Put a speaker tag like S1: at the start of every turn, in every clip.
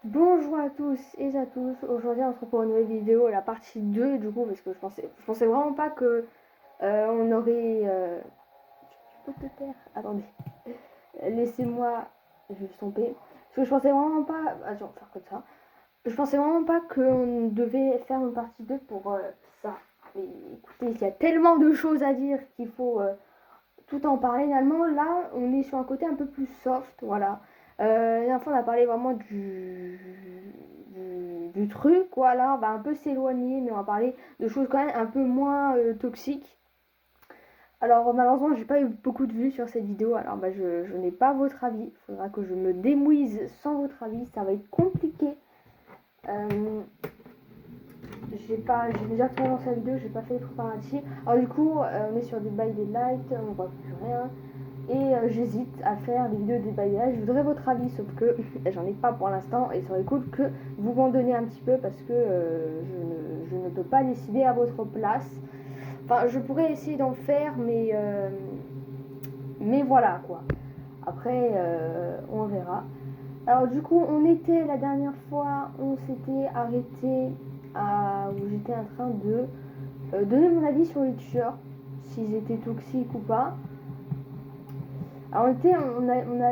S1: Bonjour à tous et à tous, aujourd'hui on se retrouve pour une nouvelle vidéo, la partie 2 du coup, parce que je pensais vraiment pas que on aurait... Tu peux te taire. Attendez, laissez-moi juste tomber. Parce que je pensais vraiment pas... Ah, je vais faire comme ça. Je pensais vraiment pas qu'on devait faire une partie 2 pour ça. Mais écoutez, il y a tellement de choses à dire qu'il faut tout en parler. Finalement, là, on est sur un côté un peu plus soft, voilà. La dernière fois, on a parlé vraiment du truc, voilà. On va un peu s'éloigner, mais on va parler de choses quand même un peu moins toxiques. Alors, malheureusement, j'ai pas eu beaucoup de vues sur cette vidéo, alors bah, je n'ai pas votre avis. Il faudra que je me démouise sans votre avis, ça va être compliqué. Euh, j'ai déjà commencé la vidéo, j'ai pas fait les préparatifs. Alors, du coup, on est sur des by Daylight, on voit plus rien. Et j'hésite à faire des vidéos de détaillage. Je voudrais votre avis, sauf que j'en ai pas pour l'instant. Et ça serait cool que vous m'en donniez un petit peu parce que je ne peux pas décider à votre place. Enfin, je pourrais essayer d'en faire, mais voilà quoi. Après, on verra. Alors, du coup, on était la dernière fois, on s'était arrêté à où j'étais en train de donner mon avis sur les tueurs, s'ils étaient toxiques ou pas. Alors on a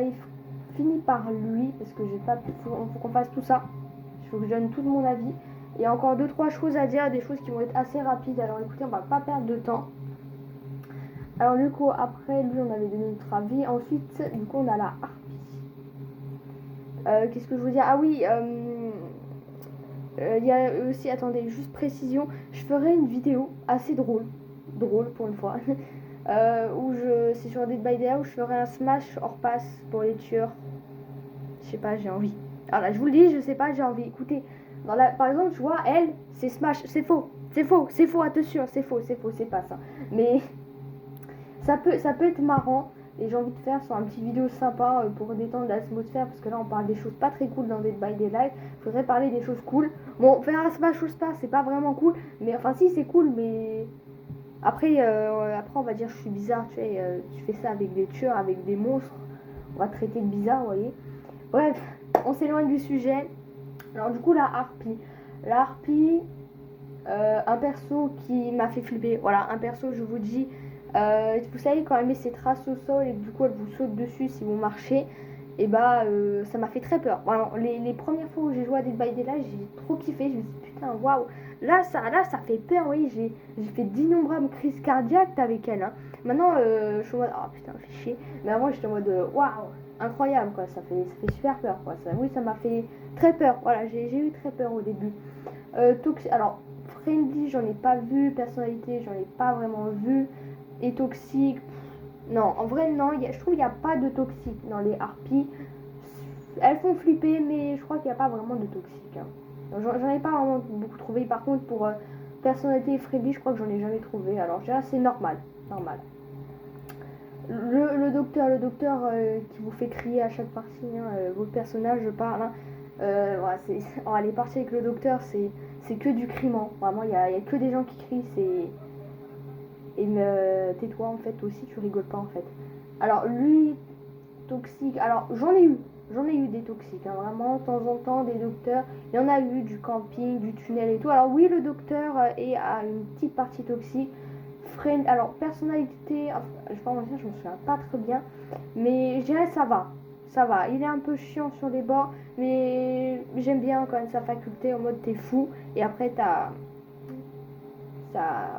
S1: fini par lui parce que j'ai pas pu, faut qu'on fasse tout ça. Il faut que je donne tout mon avis. Il y a encore deux trois choses à dire, des choses qui vont être assez rapides. Alors écoutez, on va pas perdre de temps. Alors du coup après lui on avait donné notre avis. Ensuite du coup on a la harpie. Qu'est-ce que je veux dire? Ah oui. Il y a aussi, attendez, juste précision, je ferai une vidéo assez drôle pour une fois, c'est sur Dead by Daylight où je ferai un smash hors passe pour les tueurs. Je sais pas, j'ai envie. Alors là, je vous le dis, je sais pas, j'ai envie. Écoutez, par exemple, tu vois, elle, c'est Smash, c'est faux. C'est faux, attention, c'est pas ça. Mais ça peut être marrant. Et j'ai envie de faire sur un petit vidéo sympa pour détendre l'atmosphère. Parce que là, on parle des choses pas très cool dans Dead by Daylight. Faudrait parler des choses cool. Bon, faire un Smash All Star, c'est pas vraiment cool. Mais enfin, si, c'est cool, mais. Après, on va dire, je suis bizarre. Tu fais ça avec des tueurs, avec des monstres. On va traiter de bizarre, vous voyez. Bref, on s'éloigne du sujet. Alors du coup, la harpie. La harpie, un perso qui m'a fait flipper. Voilà, un perso, je vous dis, vous savez, quand elle met ses traces au sol et que du coup elle vous saute dessus si vous marchez, et bah ça m'a fait très peur. Vraiment, les premières fois où j'ai joué à Dead by Daylight, j'ai trop kiffé. Je me suis dit, putain, waouh, là, ça fait peur, oui. J'ai fait d'innombrables crises cardiaques avec elle. Hein. Maintenant, je suis en mode, oh putain, fait chier. Mais avant, j'étais en mode, waouh, incroyable, quoi. Ça fait super peur, quoi. Oui, ça m'a fait très peur. Voilà, j'ai eu très peur au début. Alors, friendly, j'en ai pas vu. Personnalité, j'en ai pas vraiment vu. Et toxique, non, en vrai, non. Je trouve qu'il n'y a pas de toxique dans les harpies. Elles font flipper, mais je crois qu'il n'y a pas vraiment de toxique. Hein. J'en ai pas vraiment beaucoup trouvé. Par contre, pour personnalité et friendly, je crois que j'en ai jamais trouvé. Alors, déjà, c'est normal. Normal. Le docteur qui vous fait crier à chaque partie, hein, votre personnage parle. Hein. Voilà, les parties avec le docteur, c'est que du criment. Vraiment, il y a que des gens qui crient. Et tais-toi, en fait, aussi, tu rigoles pas, en fait. Alors, lui, toxique. Alors, j'en ai eu des toxiques, hein, vraiment, de temps en temps, des docteurs. Il y en a eu du camping, du tunnel et tout. Alors, oui, le docteur est à une petite partie toxique. Alors, personnalité, enfin, je vais pas mentir, je me souviens pas très bien. Mais je dirais ça va. Ça va. Il est un peu chiant sur les bords, mais j'aime bien quand même sa faculté en mode t'es fou. Et après,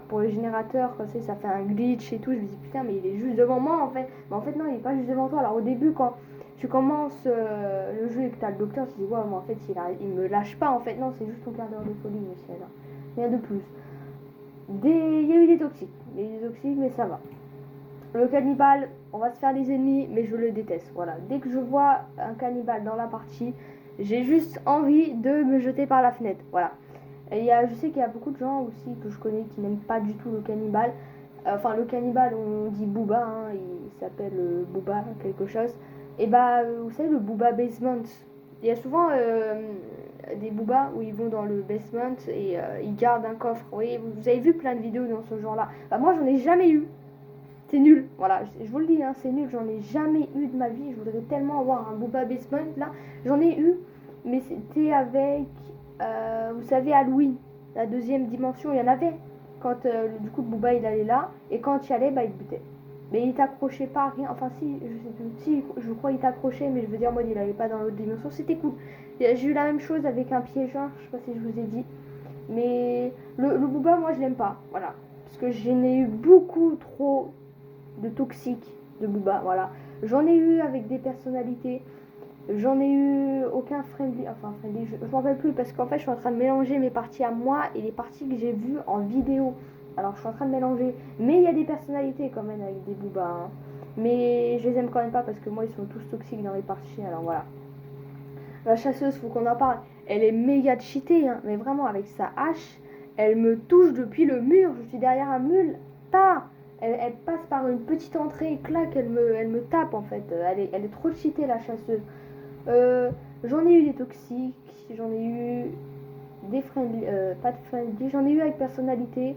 S1: pour le générateur, quand ça fait un glitch et tout, je me dis putain, mais il est juste devant moi en fait. Mais en fait, non, il est pas juste devant toi. Alors, au début, quand tu commences le jeu et que t'as le docteur, tu te dis ouais, mais en fait, il me lâche pas en fait. Non, c'est juste ton quart d'heure de folie, monsieur. Là. Rien de plus. Il y a eu des toxiques. Il y a eu des toxiques, mais ça va. Le cannibale, on va se faire des ennemis, mais je le déteste. Voilà. Dès que je vois un cannibale dans la partie, j'ai juste envie de me jeter par la fenêtre. Voilà. Et je sais qu'il y a beaucoup de gens aussi que je connais qui n'aiment pas du tout le cannibale. Enfin, le cannibale, on dit Booba, hein, il s'appelle Booba, quelque chose. Et bah, vous savez, le Booba Basement, il y a souvent des Booba où ils vont dans le basement et ils gardent un coffre. Oui, vous avez vu plein de vidéos dans ce genre-là. Bah, moi, j'en ai jamais eu. C'est nul, voilà, je vous le dis, hein, c'est nul, j'en ai jamais eu de ma vie. Je voudrais tellement avoir un Booba Basement là. J'en ai eu, mais c'était avec, vous savez, Halloween, la deuxième dimension, il y en avait. Quand du coup Booba il allait là, et quand il y allait, bah il butait. Mais il t'accrochait pas à rien, enfin si, je sais plus, si, je crois il t'accrochait, mais je veux dire, moi il allait pas dans l'autre dimension, c'était cool. J'ai eu la même chose avec un piégeur, je sais pas si je vous ai dit. Mais le Booba, moi je l'aime pas, voilà. Parce que j'en ai eu beaucoup trop de toxiques de Booba, voilà. J'en ai eu avec des personnalités. J'en ai eu aucun friendly, enfin friendly, je m'en rappelle plus parce qu'en fait je suis en train de mélanger mes parties à moi et les parties que j'ai vues en vidéo. Alors je suis en train de mélanger, mais il y a des personnalités quand même avec des Booba, hein. Mais je les aime quand même pas parce que moi ils sont tous toxiques dans les parties, alors voilà. La chasseuse, faut qu'on en parle, elle est méga cheatée, hein, mais vraiment avec sa hache, elle me touche depuis le mur, je suis derrière un mur, ta elle passe par une petite entrée, clac, elle me tape en fait, elle est trop cheatée la chasseuse. J'en ai eu des toxiques, j'en ai eu des friendly, pas de friendly, j'en ai eu avec personnalité,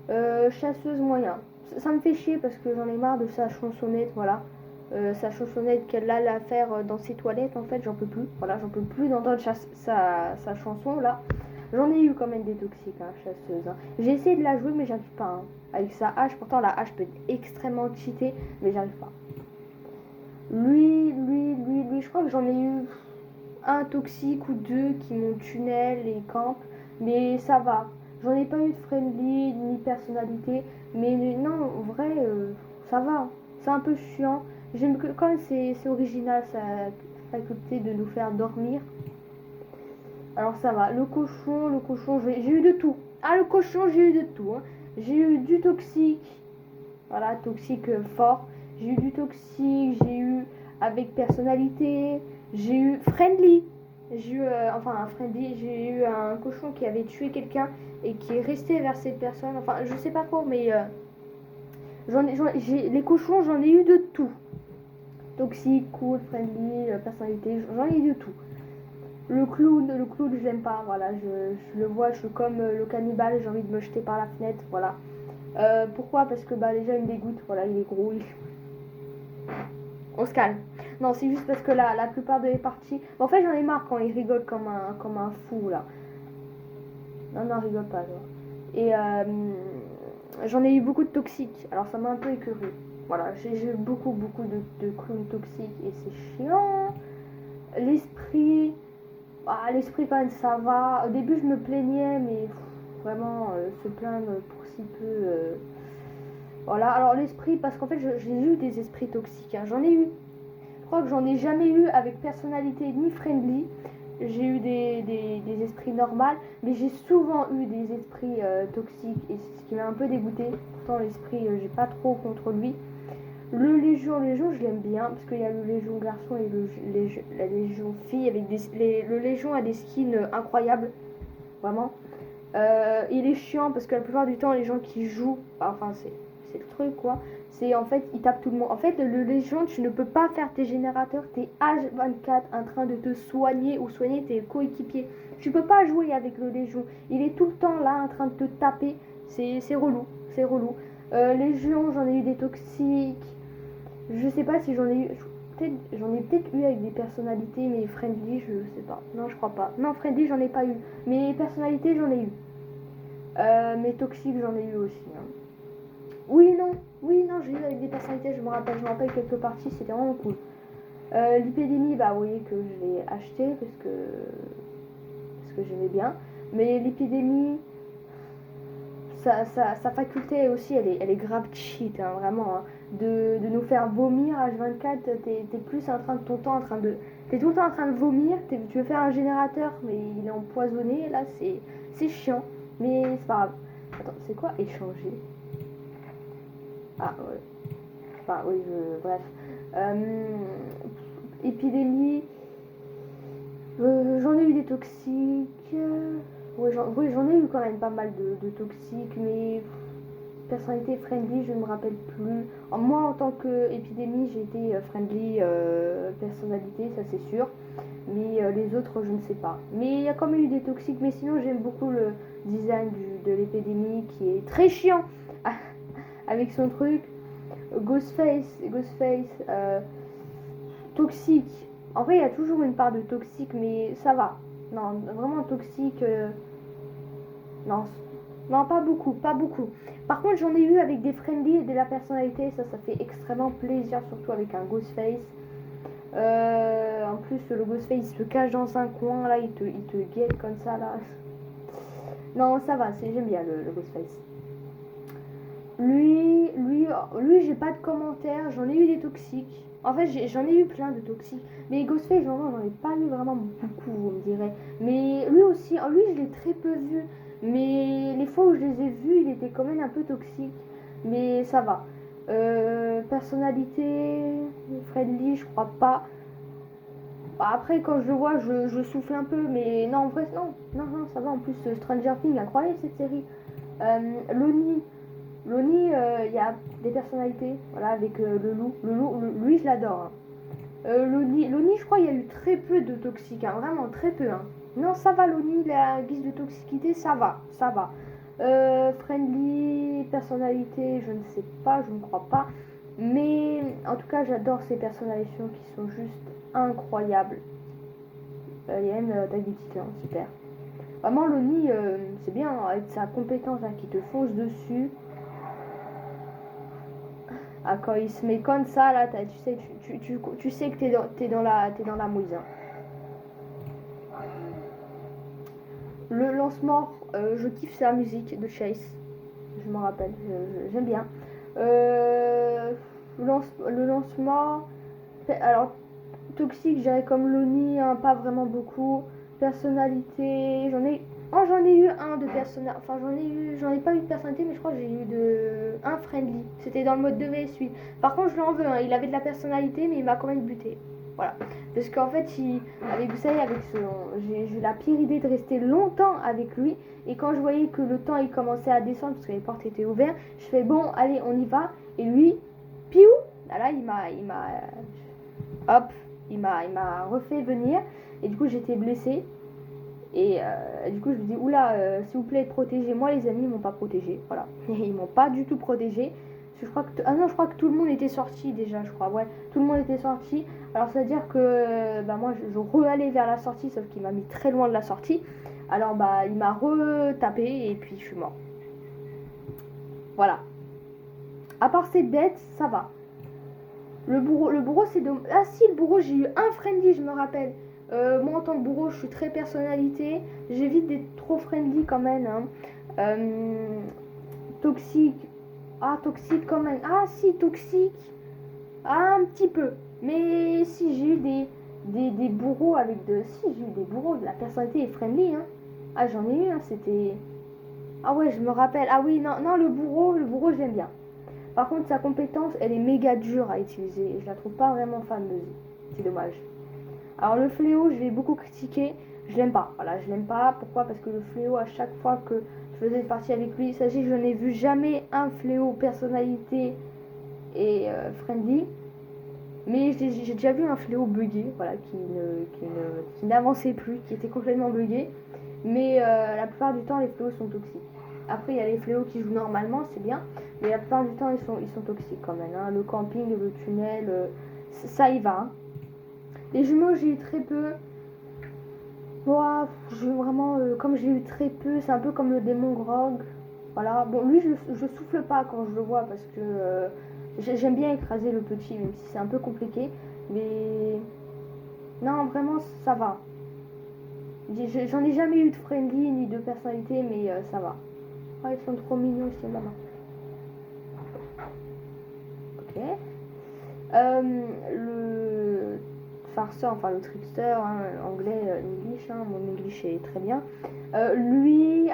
S1: chasseuse moyen. Ça me fait chier parce que j'en ai marre de sa chansonnette, voilà. Sa chansonnette qu'elle a à faire dans ses toilettes, en fait, j'en peux plus. Voilà, j'en peux plus d'entendre sa chanson là. J'en ai eu quand même des toxiques, hein, chasseuse, hein. J'ai essayé de la jouer, mais j'arrive pas, hein. Avec sa hache, pourtant la hache peut être extrêmement cheatée, mais j'arrive pas. Lui, je crois que j'en ai eu un toxique ou deux qui m'ont tunnel et camp, mais ça va. J'en ai pas eu de friendly ni personnalité, mais non, en vrai, ça va. C'est un peu chiant. J'aime que quand c'est original sa faculté de nous faire dormir. Alors ça va. Le cochon, j'ai eu de tout. Ah, le cochon, j'ai eu de tout, hein. J'ai eu du toxique, voilà, toxique fort. J'ai eu du toxique, j'ai eu avec personnalité, j'ai eu friendly. J'ai eu, enfin un friendly, j'ai eu un cochon qui avait tué quelqu'un et qui est resté vers cette personne. Enfin, je sais pas quoi, mais les cochons, j'en ai eu de tout. Toxique, cool, friendly, personnalité, j'en ai eu de tout. Le clown, je l'aime pas, voilà, je le vois, je suis comme le cannibale, j'ai envie de me jeter par la fenêtre, voilà. Pourquoi? Parce que bah déjà il me dégoûte, voilà, il est gros, on se calme. Non, c'est juste parce que la plupart des parties... En fait, j'en ai marre quand il rigole comme un fou, là. Non, rigole pas, genre. Et j'en ai eu beaucoup de toxiques, alors ça m'a un peu écœuré. Voilà, j'ai eu beaucoup de clowns toxiques et c'est chiant. L'esprit... Ah, l'esprit quand même ça va. Au début je me plaignais, mais vraiment se plaindre pour si peu... Voilà, alors l'esprit, parce qu'en fait j'ai eu des esprits toxiques, hein. J'en ai eu. Je crois que j'en ai jamais eu avec personnalité ni friendly. J'ai eu des esprits normaux, mais j'ai souvent eu des esprits toxiques et c'est ce qui m'a un peu dégoûté. Pourtant l'esprit, j'ai pas trop contre lui. Le Légion, je l'aime bien parce qu'il y a le Légion garçon et la Légion fille avec le Légion a des skins incroyables, vraiment. Il est chiant parce que la plupart du temps les gens qui jouent, enfin c'est le truc quoi, c'est en fait ils tapent tout le monde. En fait le Légion tu ne peux pas faire tes générateurs, t'es H24 en train de te soigner ou soigner tes coéquipiers. Tu peux pas jouer avec le Légion, il est tout le temps là en train de te taper, c'est relou, c'est relou. Légion j'en ai eu des toxiques, je sais pas si j'en ai eu, j'en ai peut-être eu avec des personnalités, mais friendly, je sais pas. Non, je crois pas. Non, friendly, j'en ai pas eu. Mais personnalité, j'en ai eu. Mais toxique, j'en ai eu aussi, hein. Oui, non, j'ai eu avec des personnalités, je me rappelle quelques parties, c'était vraiment cool. L'épidémie, bah, vous voyez que je l'ai acheté parce que j'aimais bien. Mais l'épidémie, sa faculté aussi, elle est grave cheat, hein, vraiment, hein. De nous faire vomir H24, t'es plus en train de ton temps en train de... T'es tout le temps en train de vomir, tu veux faire un générateur, mais il est empoisonné, là, c'est chiant. Mais c'est pas grave. Attends, c'est quoi échanger? Ah, ouais. Enfin, oui, bref. Épidémie, j'en ai eu des toxiques. Oui, j'en ai eu quand même pas mal de toxiques, mais personnalité friendly, je ne me rappelle plus. Moi, en tant qu'épidémie, j'ai été friendly personnalité, ça c'est sûr. Mais les autres, je ne sais pas. Mais il y a quand même eu des toxiques. Mais sinon, j'aime beaucoup le design de l'épidémie qui est très chiant avec son truc. Ghostface, toxique. En vrai, il y a toujours une part de toxique, mais ça va. Non, vraiment toxique. Non, non, pas beaucoup, pas beaucoup. Par contre, j'en ai eu avec des friendly et de la personnalité. Ça fait extrêmement plaisir, surtout avec un Ghostface. En plus, le Ghostface il se cache dans un coin, là, il te guette comme ça, là. Non, ça va, j'aime bien le Ghostface. Lui, j'ai pas de commentaires. J'en ai eu des toxiques. En fait, j'en ai eu plein de toxiques. Mais Ghostface, vraiment, j'en ai pas eu vraiment beaucoup, vous me direz. Mais lui aussi, lui, je l'ai très peu vu. Mais les fois où je les ai vus, il était quand même un peu toxique. Mais ça va. Personnalité, friendly, je crois pas. Bah, après, quand je le vois, je souffle un peu. Mais non, en vrai, non. Non, non, ça va. En plus, Stranger Things, incroyable cette série. Lonnie. Lonnie, il y a des personnalités, voilà, avec le loup. Lui, je l'adore. Hein. Lonnie, je crois qu'il y a eu très peu de toxiques, hein, vraiment très peu. Hein. Non, ça va, Lonnie, la guise de toxicité, ça va, ça va. Friendly, personnalité, je ne sais pas, je ne crois pas. Mais en tout cas, j'adore ces personnalités qui sont juste incroyables. Il y a même Daggy hein, super. Vraiment, Lonnie, c'est bien, hein, avec sa compétence hein, qui te fonce dessus. Ah, quand il se met comme ça, là, tu sais que t'es dans la mouise. Hein. Le lancement, je kiffe sa musique de Chase. Je me rappelle, j'aime bien. Le lancement, alors, toxique, je dirais comme Lonnie, hein, pas vraiment beaucoup. Personnalité, j'en ai eu un de personnalité. Enfin, j'en ai pas eu de personnalité, mais je crois que j'ai eu un friendly. C'était dans le mode 2v8. Par contre, je l'en veux, hein, il avait de la personnalité, mais il m'a quand même buté. Voilà. Parce qu'en fait, vous savez, j'ai eu la pire idée de rester longtemps avec lui. Et quand je voyais que le temps il commençait à descendre parce que les portes étaient ouvertes, je fais bon, allez, on y va. Et lui, piou, là, hop, il m'a refait venir. Et du coup, j'étais blessée. Et du coup, je lui dis, oula, s'il vous plaît, protégez-moi. Les amis, ils m'ont pas protégé. Voilà. Ils m'ont pas du tout protégé. Je crois que je crois que tout le monde était sorti déjà, je crois. Ouais, tout le monde était sorti. Alors, c'est à dire que moi, je re-allais vers la sortie, sauf qu'il m'a mis très loin de la sortie. Alors, il m'a retapé et puis je suis mort. Voilà. À part cette bête, ça va. Le bourreau, c'est de... Ah si, le bourreau, j'ai eu un friendly, je me rappelle. Moi, en tant que bourreau, je suis très personnalité. J'évite d'être trop friendly quand même. Hein. Toxique. Ah, toxique quand même. Ah si, toxique. Ah, un petit peu. Mais si, j'ai eu des bourreaux avec de... Si, j'ai eu des bourreaux. La personnalité est friendly. Hein. Ah, j'en ai eu. Hein, c'était... Ah ouais, je me rappelle. Ah oui, non, le bourreau, je l'aime bien. Par contre, sa compétence, elle est méga dure à utiliser. Je la trouve pas vraiment fameuse. C'est dommage. Alors le fléau, je l'ai beaucoup critiqué. Je l'aime pas. Voilà, je l'aime pas. Pourquoi? Parce que le fléau, à chaque fois que je faisais partie avec lui, sachez que je n'ai vu jamais un fléau personnalité et friendly. Mais j'ai déjà vu un fléau buggé, voilà, qui n'avançait plus, qui était complètement buggé. Mais la plupart du temps, les fléaux sont toxiques. Après, il y a les fléaux qui jouent normalement, c'est bien. Mais la plupart du temps, ils sont toxiques quand même. Hein. Le camping, le tunnel, ça y va. Hein. Les jumeaux, j'ai eu très peu. Moi, vraiment, comme j'ai eu très peu, c'est un peu comme le démon Grog. Voilà. Bon, lui, je souffle pas quand je le vois parce que j'aime bien écraser le petit, même si c'est un peu compliqué. Mais non, vraiment, ça va. J'en ai jamais eu de friendly ni de personnalité, mais ça va. Oh, ils sont trop mignons ici là-bas. Ok. Le farceur, enfin le trickster, hein, anglais, English, hein, mon English est très bien. Lui,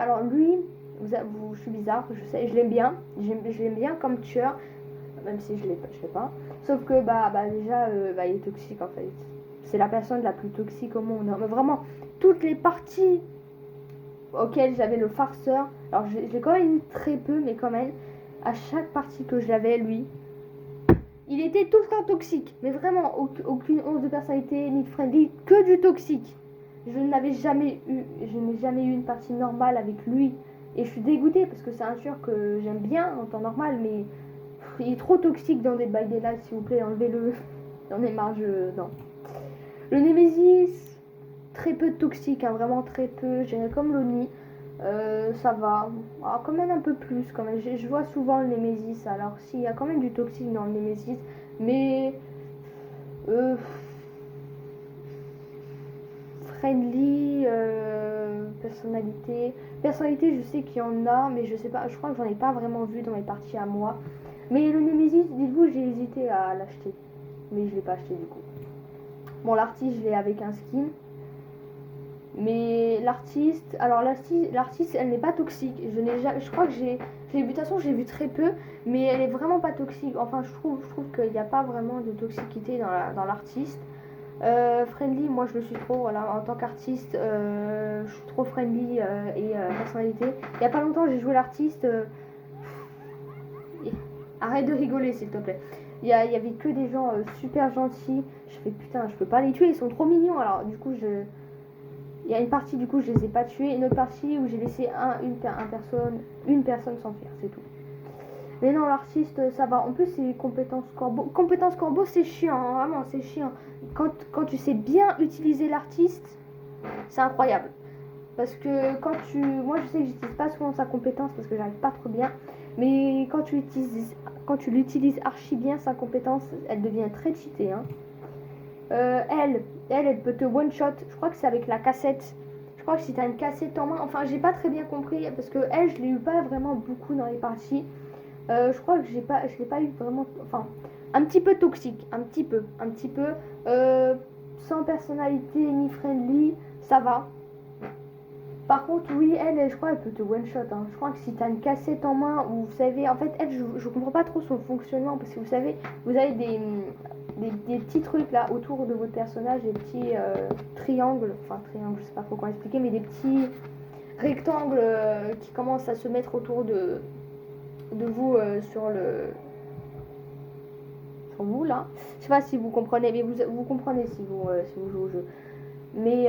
S1: je suis bizarre, je sais, je l'aime bien. Je l'aime bien comme tueur, même si je l'ai pas. Sauf que déjà, il est toxique en fait. C'est la personne la plus toxique au monde. Hein. Mais vraiment, toutes les parties auxquelles j'avais le farceur, alors je l'ai quand même eu très peu, mais quand même, à chaque partie que j'avais, lui, il était tout le temps toxique. Mais vraiment, aucune once de personnalité, ni de friendly, que du toxique. Je n'ai jamais eu une partie normale avec lui. Et je suis dégoûtée parce que c'est un tueur que j'aime bien en temps normal, mais il est trop toxique dans des bails des lacs, s'il vous plaît, enlevez-le. J'en ai marre, non. Le Nemesis, très peu de toxique, hein, vraiment très peu. Je dirais comme l'Oni. Ça va. Alors, quand même un peu plus. Quand même. Je vois souvent le Nemesis. Alors, s'il y a quand même du toxique dans le Nemesis. Mais. Friendly. Personnalité. Personnalité, je sais qu'il y en a. Mais je sais pas. Je crois que j'en ai pas vraiment vu dans les parties à moi. Mais le Nemesis, dites-vous, j'ai hésité à l'acheter. Mais je l'ai pas acheté du coup. Bon, l'artiste, je l'ai avec un skin. Mais l'artiste, alors l'artiste, elle n'est pas toxique. Je crois que j'ai vu, de toute façon, j'ai vu très peu, mais elle est vraiment pas toxique. Enfin, je trouve qu'il n'y a pas vraiment de toxicité dans l'artiste. Friendly, moi je le suis trop, voilà, en tant qu'artiste, je suis trop friendly et personnalité. Il y a pas longtemps, j'ai joué l'artiste. Arrête de rigoler, s'il te plaît. Il y avait que des gens super gentils. Je fais putain, je peux pas les tuer, ils sont trop mignons. Alors, du coup, il y a une partie, du coup, je les ai pas tués. Une autre partie où j'ai laissé une personne s'enfuir, c'est tout. Mais non, l'artiste, ça va. En plus, c'est compétences corbeau. Compétences corbeau, c'est chiant, hein, vraiment, c'est chiant. Quand tu sais bien utiliser l'artiste, c'est incroyable. Parce que moi, je sais que j'utilise pas souvent sa compétence parce que j'arrive pas trop bien. Mais quand tu l'utilises archi bien, sa compétence, elle devient très cheatée. Hein. Elle peut te one shot. Je crois que c'est avec la cassette. Je crois que si t'as une cassette en main, enfin, j'ai pas très bien compris parce que elle, je l'ai eu pas vraiment beaucoup dans les parties. Je crois que je l'ai pas eu vraiment. Enfin, un petit peu toxique, un petit peu. Sans personnalité ni friendly, ça va. Par contre, oui, elle, je crois, elle peut te one-shot. Hein. Je crois que si tu as une cassette en main, ou vous savez, en fait, elle, je comprends pas trop son fonctionnement, parce que vous savez, vous avez des petits trucs là autour de votre personnage, des petits triangles, enfin triangles, je sais pas trop comment expliquer, mais des petits rectangles qui commencent à se mettre autour de vous sur vous là. Je sais pas si vous comprenez, mais vous comprenez si vous jouez au jeu. Mais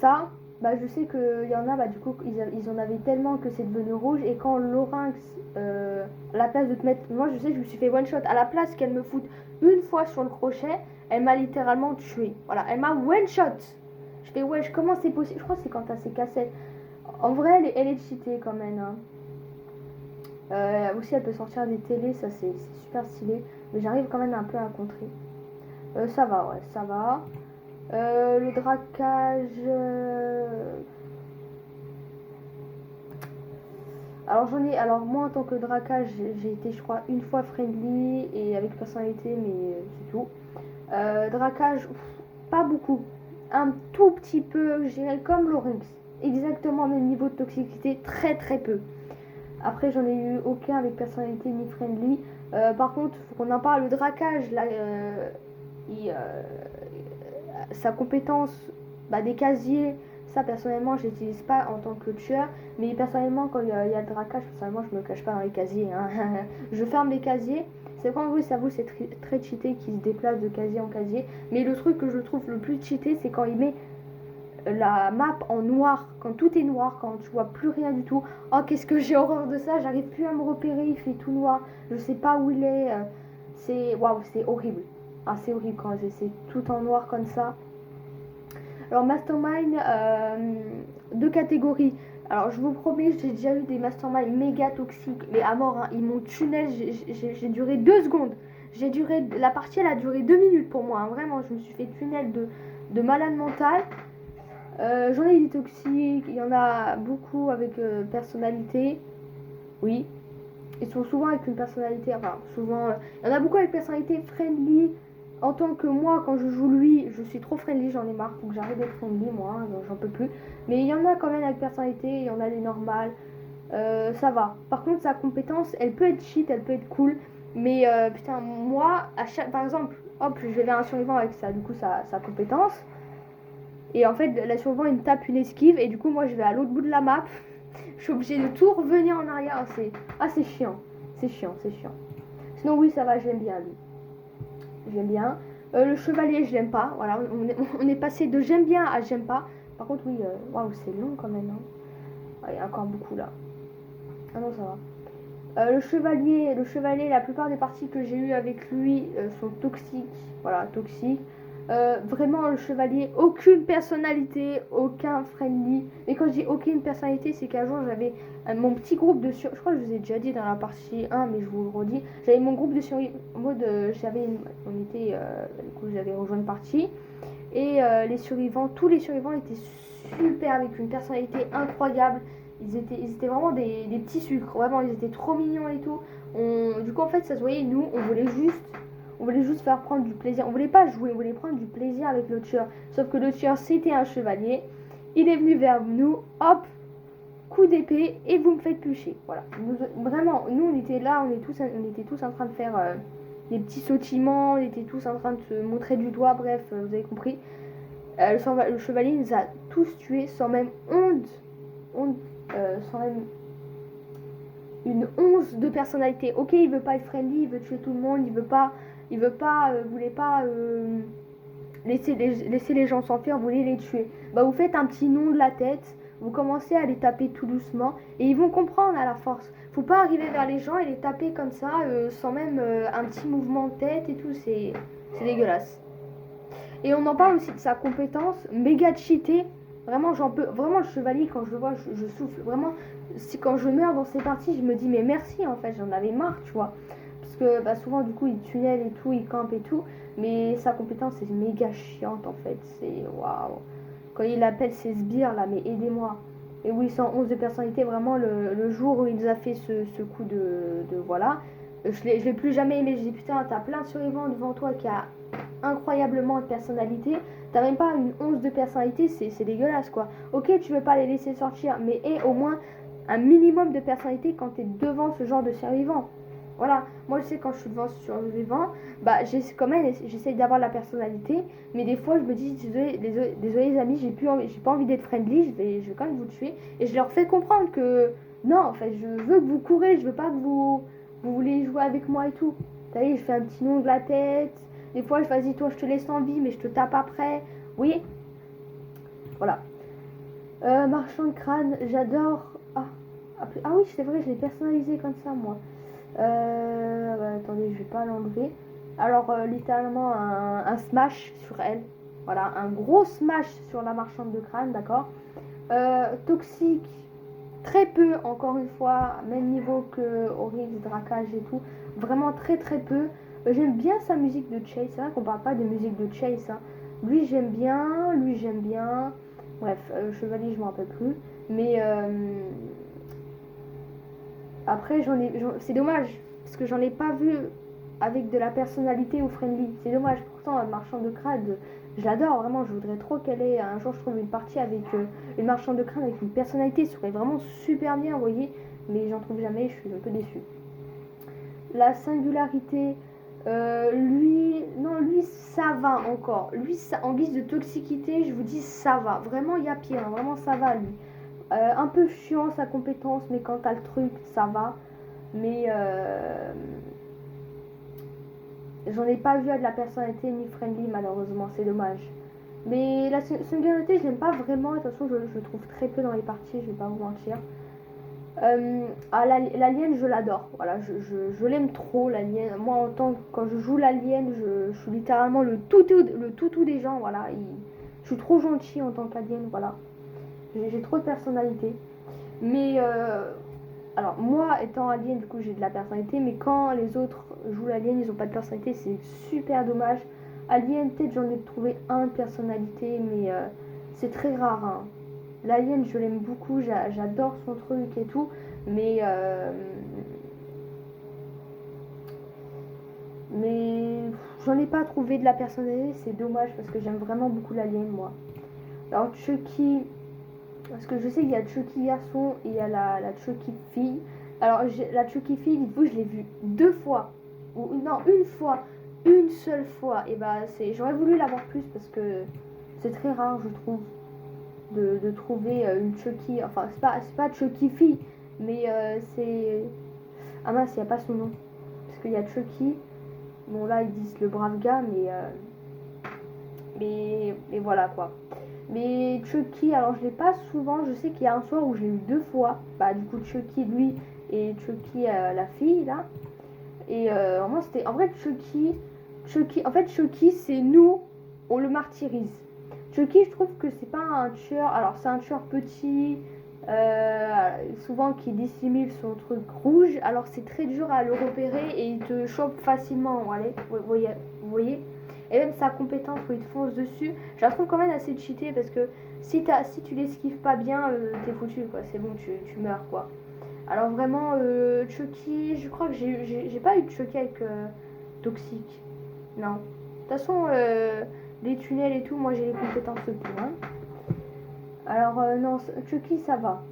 S1: ça, bah, je sais qu'il y en a, bah, du coup, ils en avaient tellement que c'est devenu rouge. Et quand Lorinx, à la place de te mettre. Moi, je sais, je me suis fait one shot. À la place qu'elle me foute une fois sur le crochet, elle m'a littéralement tué. Voilà, elle m'a one shot. Je fais, wesh, comment c'est possible? Je crois que c'est quand t'as ces cassettes. En vrai, elle est cheatée quand même. Hein. Aussi, elle peut sortir des télés, ça c'est super stylé. Mais j'arrive quand même un peu à contrer. Ça va, ouais, ça va. Le draquage. Alors moi en tant que draquage, j'ai été je crois une fois friendly et avec personnalité, mais c'est tout. Draquage, pas beaucoup. Un tout petit peu, je dirais comme Lorinx. Exactement le même niveau de toxicité, très très peu. Après j'en ai eu aucun avec personnalité ni friendly. Par contre, faut qu'on en parle, le draquage, là, sa compétence des casiers, ça personnellement je l'utilise pas en tant que tueur, mais personnellement quand il y a le draquage, personnellement je me cache pas dans les casiers, hein. Je ferme les casiers, c'est quand oui, ça vous c'est très cheaté qui se déplace de casier en casier, mais le truc que je trouve le plus cheaté c'est quand il met la map en noir, quand tout est noir, quand tu vois plus rien du tout. Oh, qu'est-ce que j'ai horreur de ça, j'arrive plus à me repérer, il fait tout noir, je sais pas où il est, c'est waouh, c'est horrible. Ah, c'est horrible quand c'est tout en noir comme ça. Alors, Mastermind, deux catégories. Alors, je vous promets, j'ai déjà eu des Mastermind méga toxiques, mais à mort, hein. Ils m'ont tunnel, j'ai duré 2 secondes. La partie, elle a duré 2 minutes pour moi, hein. Vraiment, je me suis fait tunnel de malade mental. J'en ai eu des toxiques, il y en a beaucoup avec personnalité. Oui, ils sont souvent avec une personnalité, enfin souvent, il y en a beaucoup avec personnalité friendly. En tant que moi, quand je joue lui, je suis trop friendly, j'en ai marre, faut que j'arrête d'être friendly, moi, hein, j'en peux plus. Mais il y en a quand même avec personnalité, il y en a des normales, ça va. Par contre, sa compétence, elle peut être cheat, elle peut être cool, mais putain, moi, par exemple, hop, je vais vers un survivant avec ça, du coup, sa compétence. Et en fait, la survivant, il me tape une esquive, et du coup, moi, je vais à l'autre bout de la map. Je suis obligée de tout revenir en arrière. C'est chiant. C'est chiant, c'est chiant. Sinon, oui, ça va, j'aime bien lui. J'aime bien. Le chevalier, je l'aime pas. Voilà, on est passé de j'aime bien à j'aime pas. Par contre, oui, waouh, c'est long quand même. Hein. Ah, il y a encore beaucoup là. Ah non, ça va. Le chevalier, la plupart des parties que j'ai eues avec lui sont toxiques. Voilà, toxiques. Vraiment, le chevalier, aucune personnalité, aucun friendly. Et quand je dis aucune personnalité, c'est qu'un jour j'avais mon petit groupe de sur... Je crois que je vous ai déjà dit dans la partie 1, mais je vous le redis. J'avais mon groupe de survie en mode. On était. Du coup, j'avais rejoint une partie. Et les survivants, tous les survivants étaient super avec une personnalité incroyable. Ils étaient vraiment des petits sucres. Vraiment, ils étaient trop mignons et tout. Du coup, en fait, ça se voyait, nous, on voulait juste faire prendre du plaisir. On voulait pas jouer, on voulait prendre du plaisir avec le tueur. Sauf que le tueur, c'était un chevalier. Il est venu vers nous, hop, coup d'épée, et vous me faites plucher. Voilà. Vraiment, nous, on était là, on était tous en train de faire des petits sautillements, on était tous en train de se montrer du doigt, bref, vous avez compris. Le chevalier nous a tous tués sans même sans même une once de personnalité. Ok, il veut pas être friendly, il veut tuer tout le monde, voulait pas laisser les gens s'enfuir, voulait les tuer. Bah vous faites un petit nom de la tête, vous commencez à les taper tout doucement et ils vont comprendre à la force. Faut pas arriver vers les gens et les taper comme ça sans même un petit mouvement de tête et tout, c'est dégueulasse. Et on en parle aussi de sa compétence méga cheatée. Vraiment, j'en peux. Vraiment, le chevalier, quand je le vois, je souffle. Vraiment, quand je meurs dans ces parties, je me dis, mais merci, en fait, j'en avais marre, tu vois. Parce que bah, souvent, du coup, il tunnel et tout, il campe et tout. Mais sa compétence est méga chiante, en fait. C'est waouh. Quand il appelle ses sbires, là, mais aidez-moi. Et oui, 111 de personnalité, vraiment, le jour où il nous a fait ce coup de voilà. Je l'ai plus jamais aimé. Je dis, putain, t'as plein de survivants devant toi qui a incroyablement de personnalité. T'as même pas une once de personnalité, c'est dégueulasse quoi. Ok, tu veux pas les laisser sortir, mais aie au moins un minimum de personnalité quand t'es devant ce genre de survivant. Voilà, moi je sais quand je suis devant ce survivant, bah j'essaye d'avoir la personnalité, mais des fois je me dis désolé les amis, j'ai pas envie d'être friendly, je vais quand même vous tuer, et je leur fais comprendre que non, en fait, je veux que vous courez, je veux pas que vous voulez jouer avec moi et tout. T'as vu, je fais un petit nom de la tête. Des fois, vas-y, toi, je te laisse en vie, mais je te tape après. Oui. Voilà. Marchand de crâne, j'adore. Ah oui, c'est vrai, je l'ai personnalisé comme ça, moi. Attendez, je vais pas l'enlever. Alors, littéralement, un smash sur elle. Voilà, un gros smash sur la marchande de crâne, d'accord. Toxique, très peu, encore une fois, même niveau que Oryx, Dracage et tout. Vraiment très très peu. J'aime bien sa musique de Chase, c'est vrai qu'on parle pas de musique de Chase. Hein. Lui j'aime bien. Bref, Chevalier je m'en rappelle plus. Mais après c'est dommage, parce que j'en ai pas vu avec de la personnalité ou friendly. C'est dommage, pourtant Marchand de crâne, je l'adore vraiment, je voudrais trop qu'elle ait un jour je trouve une partie avec une Marchand de crâne avec une personnalité, ça serait vraiment super bien, vous voyez. Mais j'en trouve jamais, je suis un peu déçue. La singularité, lui ça va encore. Lui, ça, en guise de toxicité, je vous dis ça va. Vraiment, il y a pire, hein. Vraiment ça va lui. Un peu chiant sa compétence, mais quand t'as le truc, ça va. Mais j'en ai pas vu à de la personnalité ni friendly, malheureusement, c'est dommage. Mais la singularité, je l'aime pas vraiment. De toute façon, je trouve très peu dans les parties, je vais pas vous mentir. L'alien, je l'adore. Voilà, je l'aime trop, l'alien. Moi, quand je joue l'alien, je suis littéralement le toutou des gens. Voilà, je suis trop gentil en tant qu'alien. Voilà, j'ai trop de personnalité. Mais alors, moi, étant alien, du coup, j'ai de la personnalité. Mais quand les autres jouent l'alien, ils ont pas de personnalité. C'est super dommage. Alien, peut-être j'en ai trouvé un de personnalité, mais c'est très rare. Hein. L'alien, je l'aime beaucoup, j'adore son truc et tout, mais j'en ai pas trouvé de la personnalité, c'est dommage parce que j'aime vraiment beaucoup l'alien, moi. Alors Chucky, parce que je sais qu'il y a Chucky garçon et il y a la Chucky fille. Alors la Chucky fille, dites-vous, je l'ai vue 2 fois, ou non, une seule fois, et bah j'aurais voulu l'avoir plus parce que c'est très rare, je trouve. De trouver une Chucky, enfin c'est pas Chucky fille, mais c'est... Ah mince, il n'y a pas son nom. Parce qu'il y a Chucky, bon là ils disent le brave gars, mais voilà quoi. Mais Chucky, alors je l'ai pas souvent, je sais qu'il y a un soir où je l'ai eu 2 fois, bah du coup Chucky lui et Chucky la fille là. Et vraiment c'était, en vrai Chucky, en fait Chucky c'est nous on le martyrise. Chucky, je trouve que c'est pas un tueur. Alors, c'est un tueur petit, souvent qui dissimule son truc rouge. Alors, c'est très dur à le repérer et il te chope facilement. Allez, vous voyez. Et même sa compétence où il te fonce dessus, je la trouve quand même assez cheatée parce que si tu l'esquives pas bien, t'es foutu quoi. C'est bon, tu meurs quoi. Alors, vraiment, Chucky, je crois que j'ai pas eu de Chucky avec Toxique. Non. De toute façon, les tunnels et tout, moi j'ai les compétences pour. Hein. Alors, non, Chucky, ça va.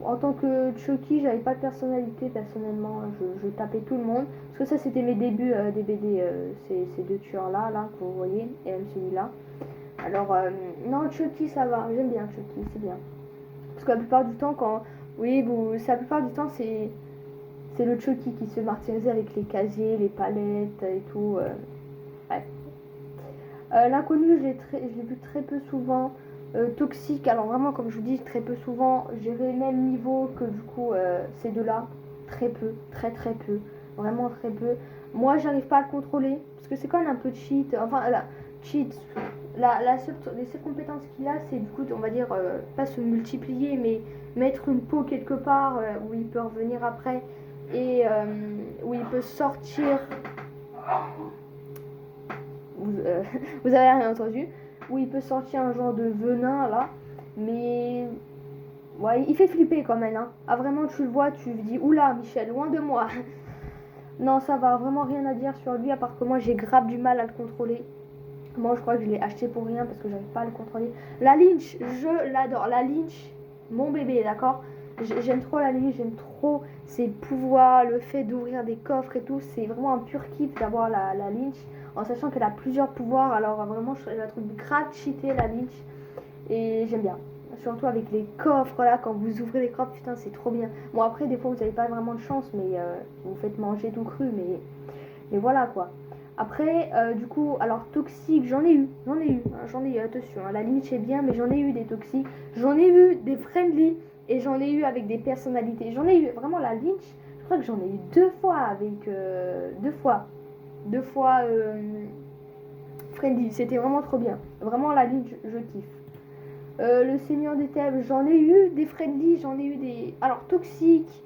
S1: En tant que Chucky, j'avais pas de personnalité personnellement. Je tapais tout le monde. Parce que ça, c'était mes débuts des BD, ces deux tueurs-là, là, que vous voyez, et même celui-là. Alors, non, Chucky, ça va. J'aime bien Chucky, c'est bien. Parce que la plupart du temps, quand. Oui, la plupart du temps, c'est le Chucky qui se fait martyriser avec les casiers, les palettes et tout. Ouais. L'inconnu, je l'ai vu très peu souvent. Toxique, alors vraiment, comme je vous dis, très peu souvent. J'irai le même niveau que du coup ces deux-là. Très peu, très peu. Vraiment très peu. Moi, j'arrive pas à le contrôler. Parce que c'est quand même un peu cheat. Enfin, cheat. Les seules compétences qu'il a, c'est du coup, on va dire, pas se multiplier, mais mettre une peau quelque part où il peut revenir après. Et où il peut sortir. Vous avez rien entendu, où il peut sortir un genre de venin là, mais ouais, il fait flipper quand même. Hein. Ah vraiment, tu le vois, tu te dis oula Michel, loin de moi. Non, ça va, vraiment rien à dire sur lui à part que moi j'ai grave du mal à le contrôler. Moi je crois que je l'ai acheté pour rien parce que j'arrive pas à le contrôler. La Lynch, je l'adore. La Lynch, mon bébé, d'accord. J'aime trop la Lynch, j'aime trop ses pouvoirs, le fait d'ouvrir des coffres et tout. C'est vraiment un pur kiff d'avoir la Lynch. En sachant qu'elle a plusieurs pouvoirs, alors vraiment je la trouve grave cheatée la Lynch. Et j'aime bien. Surtout avec les coffres là, quand vous ouvrez les coffres, putain c'est trop bien. Bon après des fois vous n'avez pas vraiment de chance, mais vous faites manger tout cru, mais voilà quoi. Après du coup, alors toxique, j'en ai eu, attention, hein, la Lynch est bien, mais j'en ai eu des toxiques, j'en ai eu des friendly, et j'en ai eu avec des personnalités. J'en ai eu vraiment la Lynch, je crois que j'en ai eu deux fois avec deux fois friendly, c'était vraiment trop bien. Vraiment la Lynch, je kiffe. Le Seigneur des Thèbes, j'en ai eu des friendly, j'en ai eu des. Alors toxiques.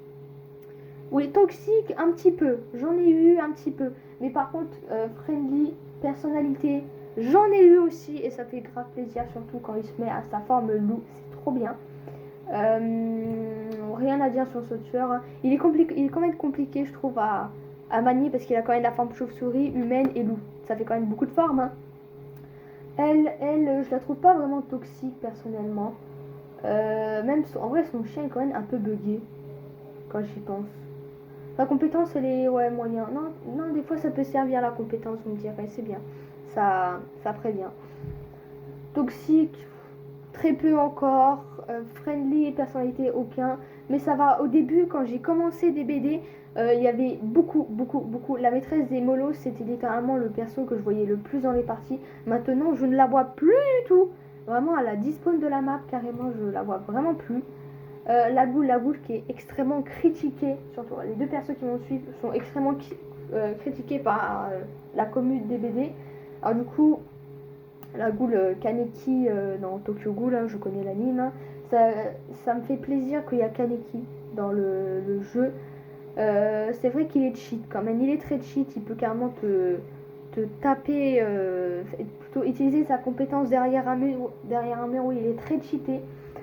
S1: Oui, toxique un petit peu. J'en ai eu un petit peu. Mais par contre, friendly, personnalité, j'en ai eu aussi. Et ça fait grave plaisir, surtout quand il se met à sa forme loup. C'est trop bien. Rien à dire sur ce tueur. Hein. Il est quand même compliqué, je trouve, à manier parce qu'il a quand même la forme chauve-souris, humaine et loup. Ça fait quand même beaucoup de formes. Hein. Elle, je la trouve pas vraiment toxique personnellement. Même en vrai, son chien est quand même un peu buggé quand j'y pense. La compétence, elle est ouais moyen. Non, des fois ça peut servir la compétence, vous me direz, c'est bien. Ça prévient. Toxique, très peu encore. Friendly et personnalité, aucun. Mais ça va. Au début, quand j'ai commencé des BD, il y avait beaucoup. La maîtresse des Molos, c'était littéralement le perso que je voyais le plus dans les parties. Maintenant, je ne la vois plus du tout. Vraiment, à la despawn de la map, carrément, je la vois vraiment plus. La Goule qui est extrêmement critiquée, surtout les deux persos qui m'ont suivi sont extrêmement critiqués par la commune des BD. Alors du coup, la Goule Kaneki dans Tokyo Ghoul, hein, je connais l'anime, hein, ça me fait plaisir qu'il y a Kaneki dans le jeu. C'est vrai qu'il est cheat quand même, il est très cheat, il peut carrément te taper, plutôt utiliser sa compétence derrière un mur où il est très cheaté.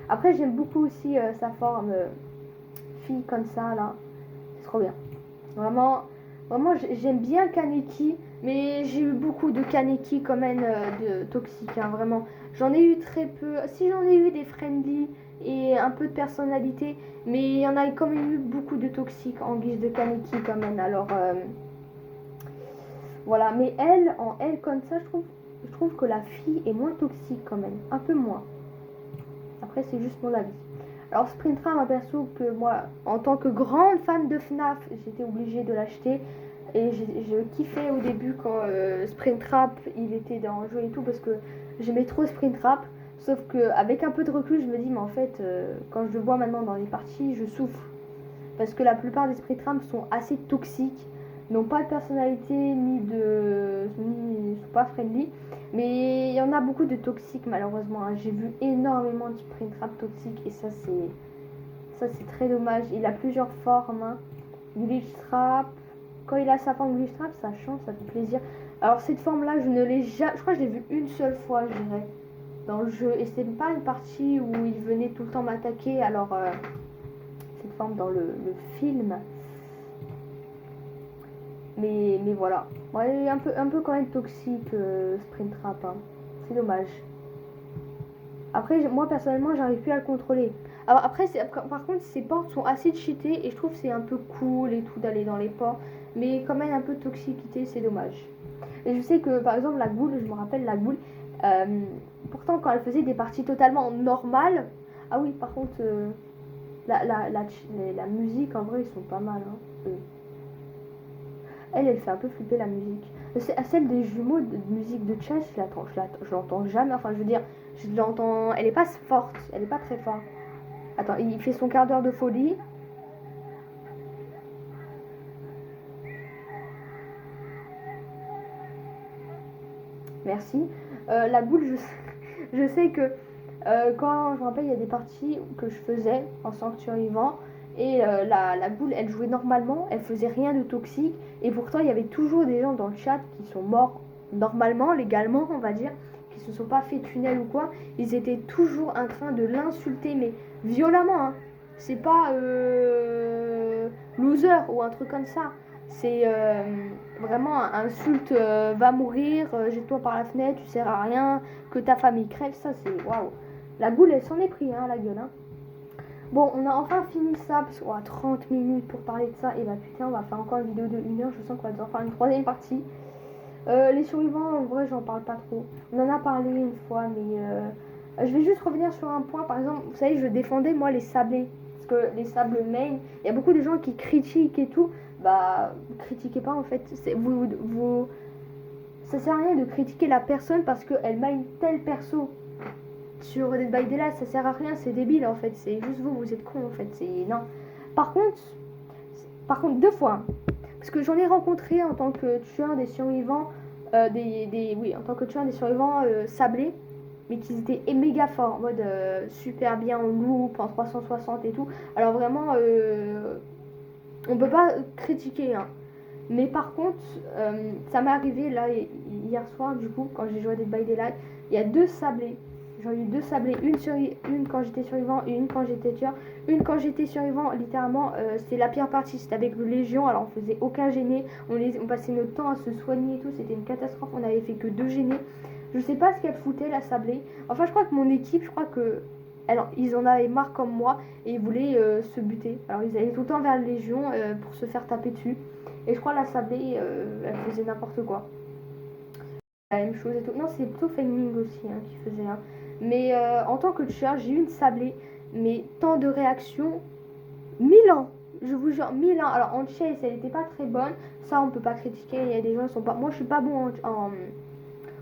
S1: Après j'aime beaucoup aussi sa forme fille comme ça là, c'est trop bien. Vraiment j'aime bien Kaneki, mais j'ai eu beaucoup de Kaneki quand même de toxiques, hein, vraiment. J'en ai eu très peu, si j'en ai eu des friendly et un peu de personnalité, mais il y en a quand même eu beaucoup de toxiques en guise de Kaneki quand même, alors voilà, mais elle comme ça, je trouve que la fille est moins toxique quand même, un peu moins. Après, c'est juste mon avis. Alors, Springtrap, un perso que moi, en tant que grande fan de FNAF, j'étais obligée de l'acheter. Et je kiffais au début quand Springtrap, il était dans le jeu et tout, parce que j'aimais trop Springtrap. Sauf qu'avec un peu de recul, je me dis, mais en fait, quand je le vois maintenant dans les parties, je souffre. Parce que la plupart des Springtrap sont assez toxiques. n'ont pas de personnalité ni sont pas friendly. Mais il y en a beaucoup de toxiques malheureusement. Hein. J'ai vu énormément de Springtrap toxiques et ça c'est très dommage. Il a plusieurs formes. Hein. Glitchtrap. Quand il a sa forme Glitchtrap, ça change, ça fait plaisir. Alors cette forme là, je ne l'ai jamais. Je crois que je l'ai vu une seule fois, je dirais, dans le jeu. Et c'est pas une partie où il venait tout le temps m'attaquer. Alors cette forme dans le film. Mais voilà. Ouais, un peu quand même toxique Springtrap. Hein. C'est dommage. Après, moi personnellement, j'arrive plus à le contrôler. Alors après, par contre, ces portes sont assez cheatées et je trouve que c'est un peu cool et tout d'aller dans les ports. Mais quand même un peu de toxicité, c'est dommage. Et je sais que par exemple, la Ghoul, je me rappelle la Ghoul, pourtant quand elle faisait des parties totalement normales. Ah oui, par contre, la musique en vrai, ils sont pas mal. Hein, elle fait un peu flipper la musique. Celle des jumeaux de musique de Chess, je l'entends jamais. Enfin, je veux dire, je l'entends. Elle est pas forte, elle est pas très forte. Attends, il fait son quart d'heure de folie. Merci. La boule, je sais que quand je me rappelle, il y a des parties que je faisais en sanctuaire et la boule, elle jouait normalement, elle faisait rien de toxique et pourtant il y avait toujours des gens dans le chat qui sont morts normalement, légalement, on va dire, qui se sont pas fait tunnel ou quoi. Ils étaient toujours en train de l'insulter, mais violemment. Hein. C'est pas loser ou un truc comme ça. C'est vraiment insulte, va mourir, jette-toi par la fenêtre, tu sers à rien, que ta famille crève, ça c'est waouh. La boule elle s'en est pris, hein, la gueule. Hein. Bon, on a enfin fini ça, parce qu'on a 30 minutes pour parler de ça, et bah putain, on va faire encore une vidéo de 1 heure, je sens qu'on va devoir faire une troisième partie. Les survivants, en vrai, j'en parle pas trop. On en a parlé une fois, mais je vais juste revenir sur un point. Par exemple, vous savez, je défendais moi les sablés. Parce que les sables main, il y a beaucoup de gens qui critiquent et tout. Bah, critiquez pas en fait. Ça sert à rien de critiquer la personne parce qu'elle mine tel perso sur Dead by Daylight. Ça sert à rien, c'est débile en fait. C'est juste vous êtes con en fait. C'est non. Par contre, 2 fois. Parce que j'en ai rencontré en tant que tueur des survivants, oui, en tant que tueur des survivants sablés, mais qui étaient méga forts, en mode super bien en loop, en 360 et tout. Alors vraiment, on peut pas critiquer, hein. Mais par contre, ça m'est arrivé là hier soir, du coup, quand j'ai joué à Dead by Daylight, il y a 2 sablés. J'en ai eu 2 sablés, une quand j'étais survivant et une quand j'étais tueur. Une quand j'étais survivant, littéralement, c'est la pire partie, c'était avec le Légion, alors on faisait aucun gêné, on passait notre temps à se soigner et tout, c'était une catastrophe, on avait fait que 2 gênés. Je sais pas ce qu'elle foutait, la sablée. Enfin, je crois que mon équipe, je crois que... Alors, ils en avaient marre comme moi et ils voulaient se buter. Alors, ils allaient tout le temps vers le Légion pour se faire taper dessus. Et je crois la sablée, elle faisait n'importe quoi. La même chose et tout. Non, c'est plutôt Fengming aussi hein, qui faisait. Hein. Mais en tant que tueur, j'ai eu une sablée. Mais temps de réaction, 1000 ans. Je vous jure, 1000 ans. Alors en chase, elle n'était pas très bonne. Ça, on peut pas critiquer. Il y a des gens qui sont pas. Moi, je suis pas bon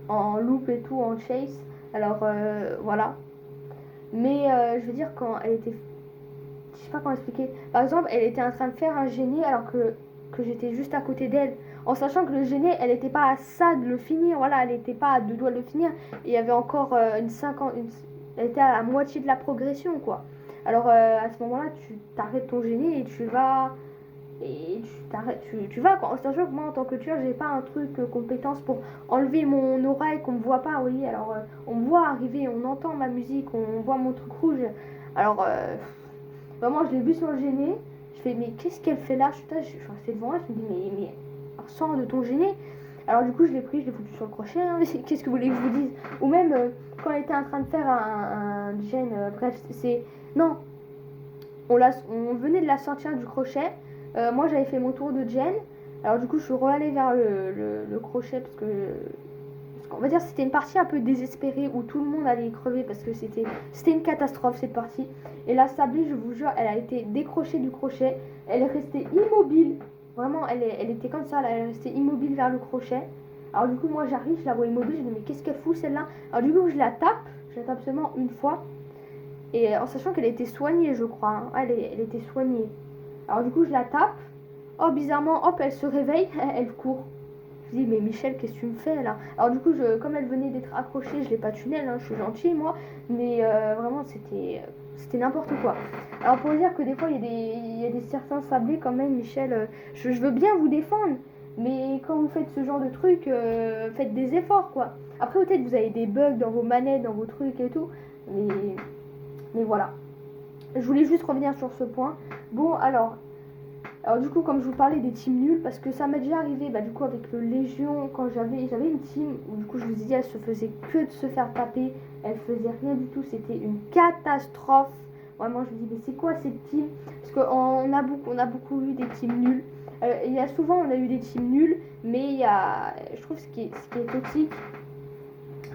S1: en loop et tout, en chase. Alors voilà. Mais je veux dire, quand elle était. Je sais pas comment expliquer. Par exemple, elle était en train de faire un génie alors que j'étais juste à côté d'elle. En sachant que le génie, elle n'était pas à ça de le finir. Voilà, elle n'était pas à 2 doigts de le finir. Et il y avait encore elle était à la moitié de la progression, quoi. Alors à ce moment-là, tu t'arrêtes ton génie et tu vas. Et tu vas quoi. En sachant que moi, en tant que tueur, j'ai pas un truc compétence pour enlever mon oreille qu'on me voit pas. Oui, alors on me voit arriver, on entend ma musique, on voit mon truc rouge. Alors vraiment, je l'ai vu sur le génie. Je fais, mais qu'est-ce qu'elle fait là? Je suis restée devant elle, je me dis, mais sors de ton génie. Alors du coup, je l'ai pris, je l'ai foutu sur le crochet. Hein. Qu'est-ce que vous voulez que je vous dise? Ou même quand elle était en train de faire un gen, bref, c'est. Non, on venait de la sortir du crochet. Moi, j'avais fait mon tour de gen. Alors du coup, je suis re-allée vers le crochet parce qu'on va dire que c'était une partie un peu désespérée où tout le monde allait y crever parce que c'était une catastrophe cette partie. Et la sablée, je vous jure, elle a été décrochée du crochet. Elle est restée immobile. Vraiment, elle était comme ça, elle est restée immobile vers le crochet. Alors du coup, moi j'arrive, je la vois immobile, je me dis mais qu'est-ce qu'elle fout celle-là? Alors du coup, je la tape seulement une fois. Et en sachant qu'elle était soignée, je crois. Hein. Elle était soignée. Alors du coup, je la tape. Oh, bizarrement, hop, elle se réveille, elle court. Je dis, mais Michel, qu'est-ce que tu me fais là? Alors, du coup, comme elle venait d'être accrochée, je l'ai pas tunnel, hein, je suis gentille, moi. Mais vraiment, c'était n'importe quoi. Alors, pour dire que des fois, il y a des certains sablés quand même, Michel, je veux bien vous défendre. Mais quand vous faites ce genre de truc, faites des efforts, quoi. Après, peut-être vous avez des bugs dans vos manettes, dans vos trucs et tout. Mais voilà. Je voulais juste revenir sur ce point. Bon, alors du coup, comme je vous parlais des teams nuls, parce que ça m'est déjà arrivé, du coup avec le Légion, quand j'avais une team où du coup je vous disais, elle se faisait que de se faire taper, elle faisait rien du tout, c'était une catastrophe. Vraiment, je me dis, mais c'est quoi cette team? Parce qu'on a beaucoup eu des teams nuls. Il y a souvent, on a eu des teams nuls, mais je trouve ce qui est toxique,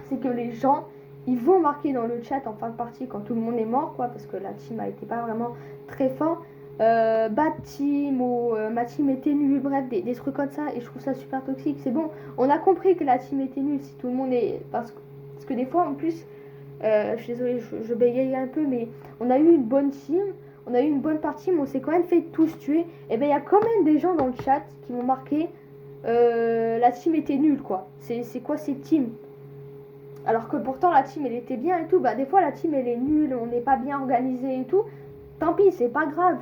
S1: c'est que les gens, ils vont marquer dans le chat en fin de partie quand tout le monde est mort, quoi, parce que la team a été pas vraiment très fort. Bad team ou ma team était nulle, bref, des trucs comme ça, et je trouve ça super toxique. C'est bon, on a compris que la team était nulle si tout le monde est. Parce que des fois, en plus, je suis désolée, je bégaye un peu, mais on a eu une bonne team, on a eu une bonne partie, mais on s'est quand même fait tous tuer. Et ben, il y a quand même des gens dans le chat qui m'ont marqué la team était nulle, quoi. C'est quoi cette team? Alors que pourtant la team elle était bien et tout, des fois la team elle est nulle, on n'est pas bien organisé et tout. Tant pis, c'est pas grave,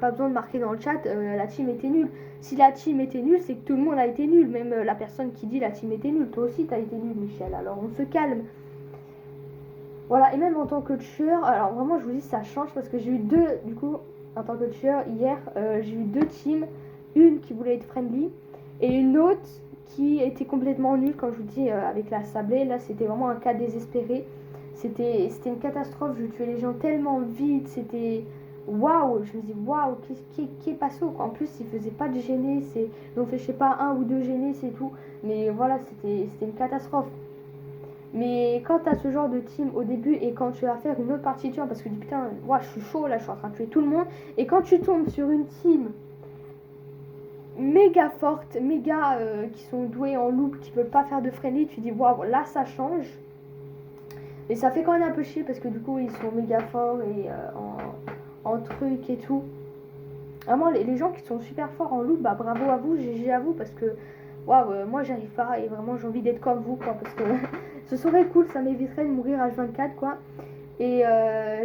S1: pas besoin de marquer dans le chat la team était nulle. Si la team était nulle, c'est que tout le monde a été nul, même la personne qui dit la team était nulle. Toi aussi t'as été nul, Michel, alors on se calme. Voilà, et même en tant que tueur, alors vraiment je vous dis ça change parce que j'ai eu du coup, en tant que tueur hier, j'ai eu deux teams, une qui voulait être friendly et une autre qui était complètement nulle, comme je vous dis, avec la sablée. Là c'était vraiment un cas désespéré, c'était une catastrophe, je tuais les gens tellement vite, c'était waouh, je me dis waouh, qui est passé quoi. En plus ils faisaient pas de gênés, ils ont fait je sais pas un ou deux gênés, c'est tout, mais voilà, c'était une catastrophe. Mais quand t'as ce genre de team au début et quand tu vas faire une autre partie, tu vois, parce que tu dis putain, moi je suis chaud là, je suis en train de tuer tout le monde. Et quand tu tombes sur une team méga forte, méga qui sont doués en loop, qui veulent pas faire de friendly, tu dis waouh, là ça change. Et ça fait quand même un peu chier parce que du coup ils sont méga forts et en truc et tout. Vraiment les gens qui sont super forts en loop, bravo à vous, GG à vous parce que waouh, moi j'arrive pas et vraiment j'ai envie d'être comme vous quoi parce que ce serait cool, ça m'éviterait de mourir H24 quoi. Et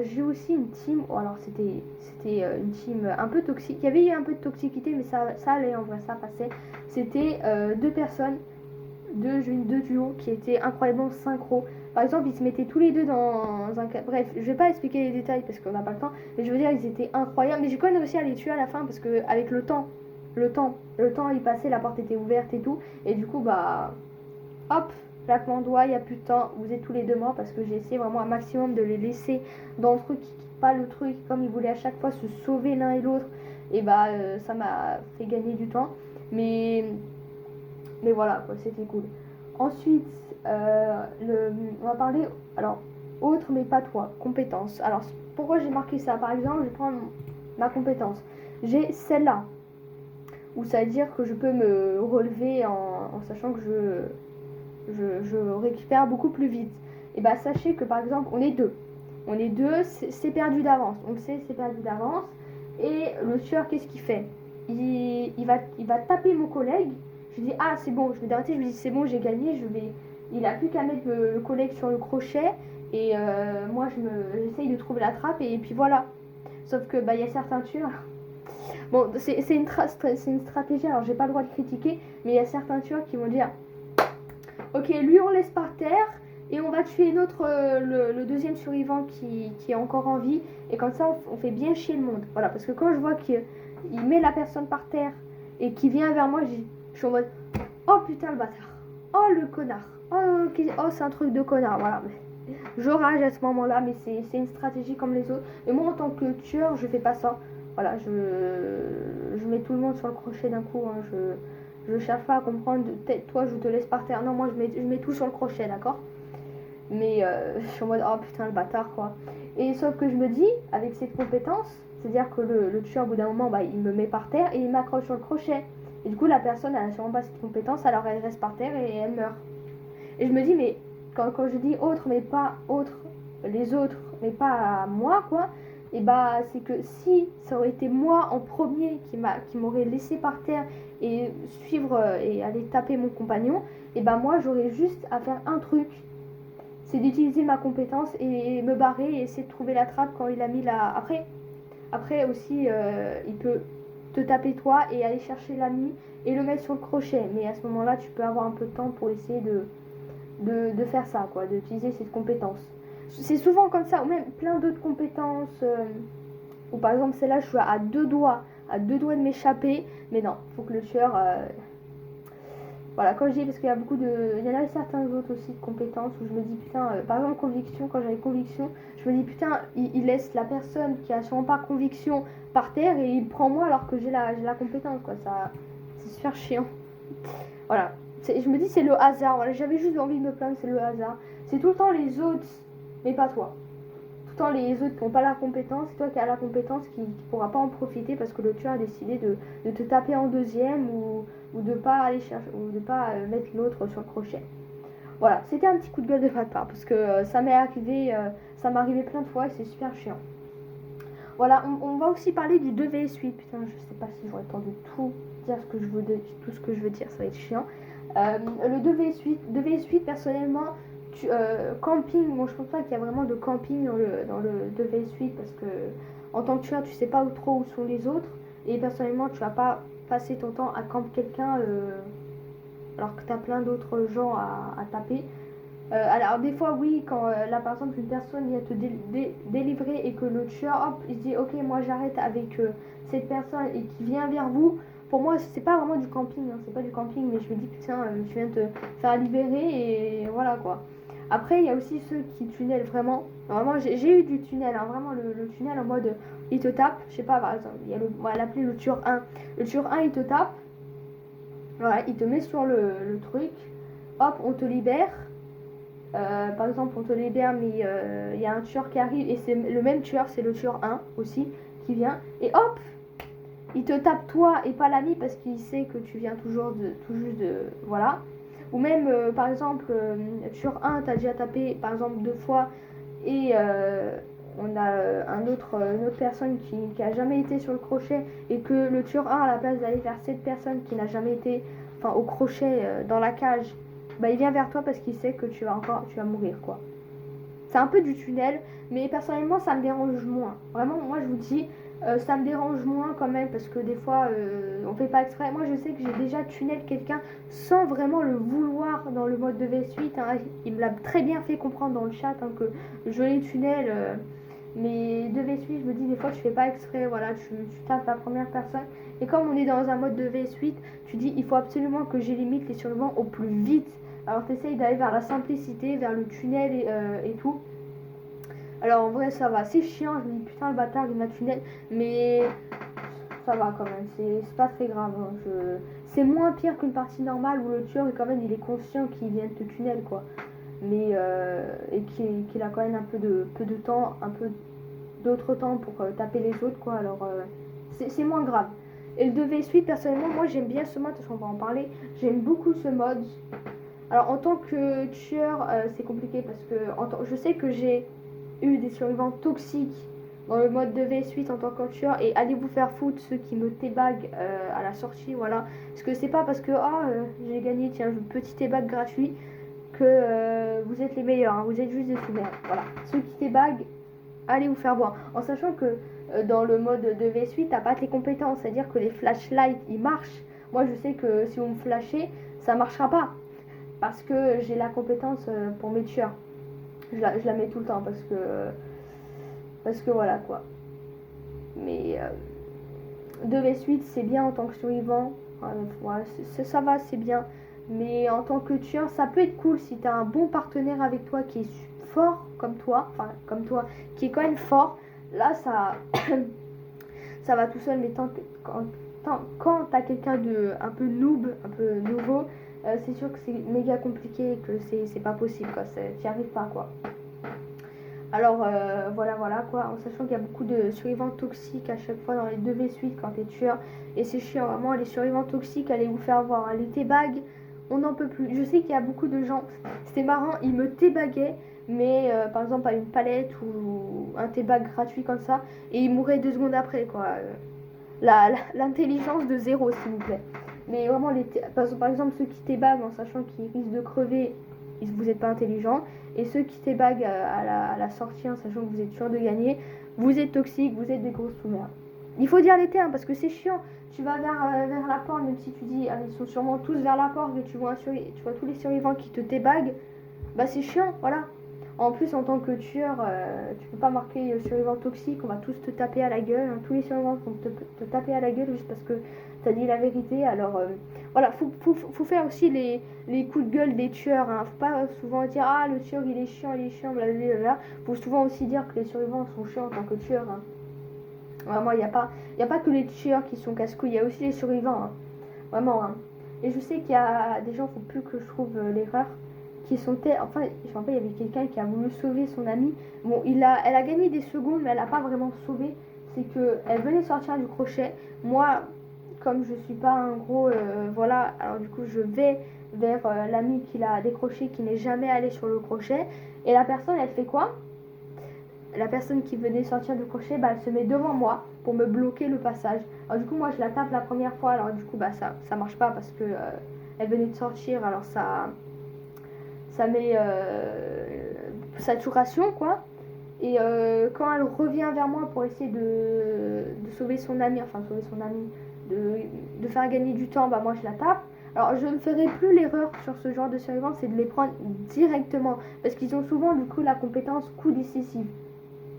S1: j'ai aussi une team, alors c'était une team un peu toxique, il y avait eu un peu de toxicité mais ça allait en vrai, ça passait. C'était deux personnes, deux duos qui étaient incroyablement synchro. Par exemple, ils se mettaient tous les deux dans un... Bref, je vais pas expliquer les détails parce qu'on n'a pas le temps, mais je veux dire, ils étaient incroyables. Mais j'ai quand même réussi à les tuer à la fin parce que avec le temps, il passait, la porte était ouverte et tout. Et du coup, hop, claquement de doigts, il n'y a plus de temps, vous êtes tous les deux morts parce que j'ai essayé vraiment un maximum de les laisser dans le truc, qui quitte pas le truc, comme ils voulaient à chaque fois se sauver l'un et l'autre. Et ça m'a fait gagner du temps. Mais voilà, quoi, c'était cool. Ensuite, on va parler, alors, autre mais pas toi, compétence. Alors, pourquoi j'ai marqué ça? Par exemple, je vais prendre ma compétence. J'ai celle-là, où ça veut dire que je peux me relever en sachant que je récupère beaucoup plus vite. Et sachez que par exemple, on est deux. On est deux, c'est perdu d'avance. On le sait, c'est perdu d'avance. Et le tueur, qu'est-ce qu'il fait? Il va taper mon collègue. Je dis ah c'est bon, je vais arrêter, je lui dis c'est bon, j'ai gagné, il a plus qu'à mettre le collègue sur le crochet et moi j'essaye de trouver la trappe et puis voilà. Sauf que il y a certains tueurs. Bon, c'est une stratégie, alors j'ai pas le droit de critiquer, mais il y a certains tueurs qui vont dire ok, lui on laisse par terre et on va tuer le deuxième survivant qui est encore en vie et comme ça on fait bien chier le monde. Voilà, parce que quand je vois qu'il met la personne par terre et qu'il vient vers moi, je suis en mode oh putain le bâtard, oh le connard, oh c'est un truc de connard, voilà. Je rage à ce moment là, mais c'est une stratégie comme les autres. Et moi en tant que tueur, je fais pas ça. Voilà, je mets tout le monde sur le crochet d'un coup, hein. Je cherche pas à comprendre, toi je te laisse par terre. Non, moi je mets tout sur le crochet, d'accord? Mais je suis en mode oh putain le bâtard quoi. Et sauf que je me dis, avec cette compétence, c'est-à-dire que le tueur au bout d'un moment, il me met par terre et il m'accroche sur le crochet. Et du coup la personne elle a sûrement pas cette compétence, alors elle reste par terre et elle meurt. Et je me dis mais quand je dis autre mais pas autre, les autres mais pas moi quoi, et bah c'est que si ça aurait été moi en premier qui m'aurait laissé par terre et suivre et aller taper mon compagnon, et bah moi j'aurais juste à faire un truc, c'est d'utiliser ma compétence et me barrer et essayer de trouver la trappe quand il a mis la... Après aussi, il peut te taper toi et aller chercher l'ami et le mettre sur le crochet. Mais à ce moment-là, tu peux avoir un peu de temps pour essayer de faire ça, quoi, d'utiliser cette compétence. C'est souvent comme ça, ou même plein d'autres compétences. Ou par exemple, celle-là, je suis à deux doigts de m'échapper. Mais non, faut que le tueur... Voilà, quand je dis, parce qu'il y a beaucoup de... Il y en a certains autres aussi de compétences où je me dis, putain, par exemple, conviction, quand j'avais conviction, je me dis, putain, il laisse la personne qui a sûrement pas conviction par terre et il prend moi alors que j'ai la compétence, quoi. Ça, c'est super chiant. Voilà. Je me dis, c'est le hasard. Voilà, j'avais juste envie de me plaindre, c'est le hasard. C'est tout le temps les autres, mais pas toi. Tout le temps les autres qui n'ont pas la compétence, c'est toi qui as la compétence qui ne pourra pas en profiter parce que le tueur a décidé de te taper en deuxième ou de pas aller chercher ou de pas mettre l'autre sur le crochet. Voilà, c'était un petit coup de gueule de ma part parce que ça m'est arrivé, ça m'est arrivé plein de fois et c'est super chiant. Voilà, on va aussi parler du 2vs8. Putain, je sais pas si j'aurais le temps de tout dire tout ce que je veux dire, ça va être chiant. Le 2vs8 personnellement, camping, bon je pense pas qu'il y a vraiment de camping dans le 2vs8 parce que en tant que tueur tu sais pas trop où sont les autres et personnellement tu vas pas passer ton temps à camper quelqu'un alors que tu as plein d'autres gens à taper. Alors des fois oui, quand là par exemple une personne vient te délivrer et que le tueur hop il se dit ok moi j'arrête avec cette personne et qui vient vers vous, pour moi c'est pas vraiment du camping, hein, c'est pas du camping, mais je me dis putain tu viens te faire libérer et voilà quoi. Après il y a aussi ceux qui tunnelent vraiment. Vraiment j'ai eu du tunnel, hein, vraiment le tunnel en mode il te tape, je sais pas par exemple, on va l'appeler le tueur 1. Le tueur 1 il te tape, voilà, il te met sur le truc, hop on te libère. Par exemple, on te libère, mais il y a un tueur qui arrive et c'est le même tueur, c'est le tueur 1 aussi qui vient et hop, il te tape toi et pas l'ami parce qu'il sait que tu viens tout juste de voilà. Ou même par exemple, tueur 1 t'as déjà tapé par exemple 2 fois et on a une autre personne qui a jamais été sur le crochet et que le tueur 1 à la place d'aller vers cette personne qui n'a jamais été au crochet dans la cage, bah il vient vers toi parce qu'il sait que tu vas mourir quoi. C'est un peu du tunnel, mais personnellement ça me dérange moins. Vraiment moi je vous dis, ça me dérange moins quand même parce que des fois on fait pas exprès. Moi je sais que j'ai déjà tunnel quelqu'un sans vraiment le vouloir dans le mode 2vs8, hein. Il me l'a très bien fait comprendre dans le chat hein, que je les tunnel. Mais 2vs8 je me dis des fois tu fais pas exprès, voilà, tu tapes la première personne. Et comme on est dans un mode 2vs8, tu dis il faut absolument que j'élimine les survivants au plus vite. Alors t'essayes d'aller vers la simplicité, vers le tunnel et tout. Alors en vrai ça va, c'est chiant, je me dis putain le bâtard il m'a tunnel, mais ça va quand même, c'est pas très grave. Hein. C'est moins pire qu'une partie normale où le tueur quand même il est conscient qu'il vient de te tunnel quoi. Mais et qu'il a quand même un peu de temps, un peu d'autre temps pour taper les autres quoi. Alors c'est moins grave. Et le 2vs8 personnellement moi j'aime bien ce mode, parce qu'on va en parler, j'aime beaucoup ce mode. Alors en tant que tueur c'est compliqué parce que je sais que j'ai eu des survivants toxiques dans le mode 2vs8 en tant que tueur et allez vous faire foutre ceux qui me tébaguent à la sortie, voilà. Parce que c'est pas parce que j'ai gagné tiens un petit tébag gratuit que vous êtes les meilleurs, hein, vous êtes juste des sous-merdes, voilà. Ceux qui tébaguent, allez vous faire voir. En sachant que dans le mode 2vs8 t'as pas les compétences, c'est à dire que les flashlights ils marchent. Moi je sais que si vous me flashez ça marchera pas parce que j'ai la compétence pour mes tueurs. Je la mets tout le temps parce que voilà quoi. Mais 2vs8 c'est bien en tant que survivant, voilà, ça va, c'est bien. Mais en tant que tueur ça peut être cool si t'as un bon partenaire avec toi qui est fort comme toi, qui est quand même fort. Là ça ça va tout seul, mais quand t'as quelqu'un de un peu noob, un peu nouveau, c'est sûr que c'est méga compliqué et que c'est pas possible quoi, t'y arrives pas quoi. Alors voilà quoi, en sachant qu'il y a beaucoup de survivants toxiques à chaque fois dans les 2v8 quand t'es tueur, et c'est chiant vraiment, les survivants toxiques, allez vous faire voir, hein. Les tébags, on n'en peut plus. Je sais qu'il y a beaucoup de gens, c'était marrant, ils me tébaguaient, mais par exemple à une palette ou un T-bag gratuit comme ça, et il mourrait 2 secondes après, quoi. L'intelligence de zéro, s'il vous plaît. Mais vraiment, par exemple, ceux qui T-bag en sachant qu'ils risquent de crever, vous n'êtes pas intelligent. Et ceux qui T-bag à la sortie en sachant que vous êtes sûr de gagner, vous êtes toxique, vous êtes des grosses sous-merdes. Il faut dire les termes parce que c'est chiant. Tu vas vers la porte, même si tu dis ah, ils sont sûrement tous vers la porte, et tu vois tous les survivants qui te T-bag, bah c'est chiant, voilà. En plus, en tant que tueur, tu peux pas marquer survivant toxique, on va tous te taper à la gueule. Hein. Tous les survivants vont te taper à la gueule juste parce que t'as dit la vérité. Alors voilà, faut faire aussi les coups de gueule des tueurs. Hein. Faut pas souvent dire ah le tueur il est chiant, blablabla. Faut souvent aussi dire que les survivants sont chiants en tant que tueurs. Hein. Vraiment, il n'y a pas que les tueurs qui sont casse-couilles, il y a aussi les survivants. Hein. Vraiment. Hein. Et je sais qu'il y a des gens, faut plus que je trouve l'erreur. Qui sont enfin je me rappelle il y avait quelqu'un qui a voulu sauver son ami. Bon elle a gagné des secondes mais elle n'a pas vraiment sauvé, c'est que elle venait de sortir du crochet. Moi comme je suis pas un gros voilà, alors du coup je vais vers l'ami qui l'a décroché, qui n'est jamais allé sur le crochet, et la personne elle fait quoi, la personne qui venait sortir du crochet, bah, elle se met devant moi pour me bloquer le passage. Alors du coup moi je la tape la première fois, alors du coup bah ça marche pas parce que elle venait de sortir, alors ça met saturation quoi. Et quand elle revient vers moi pour essayer de sauver son ami, de faire gagner du temps, bah moi je la tape. Alors je ne ferai plus l'erreur sur ce genre de survivants, c'est de les prendre directement, parce qu'ils ont souvent du coup la compétence coup décisif,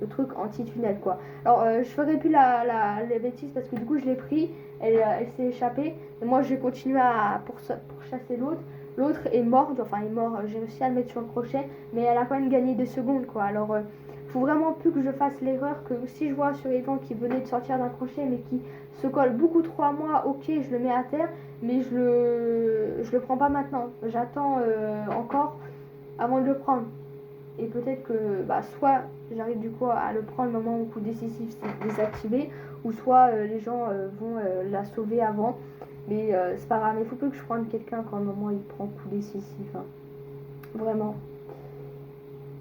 S1: le truc anti-tunnel quoi. Alors je ferai plus la bêtise parce que du coup je l'ai pris, elle s'est échappée, et moi je vais continuer pour chasser l'autre. L'autre est mort, j'ai réussi à le mettre sur le crochet, mais elle a quand même gagné des secondes quoi. Alors faut vraiment plus que je fasse l'erreur que si je vois un survivant qui venait de sortir d'un crochet mais qui se colle beaucoup trop à moi, ok je le mets à terre, mais je le prends pas maintenant. J'attends encore avant de le prendre. Et peut-être que bah, soit j'arrive du coup à le prendre le moment où le coup décisif s'est désactivé, ou soit les gens vont la sauver avant. Mais c'est pas grave, il faut plus que je prenne quelqu'un quand le moment il prend coup décisif. Hein. Vraiment.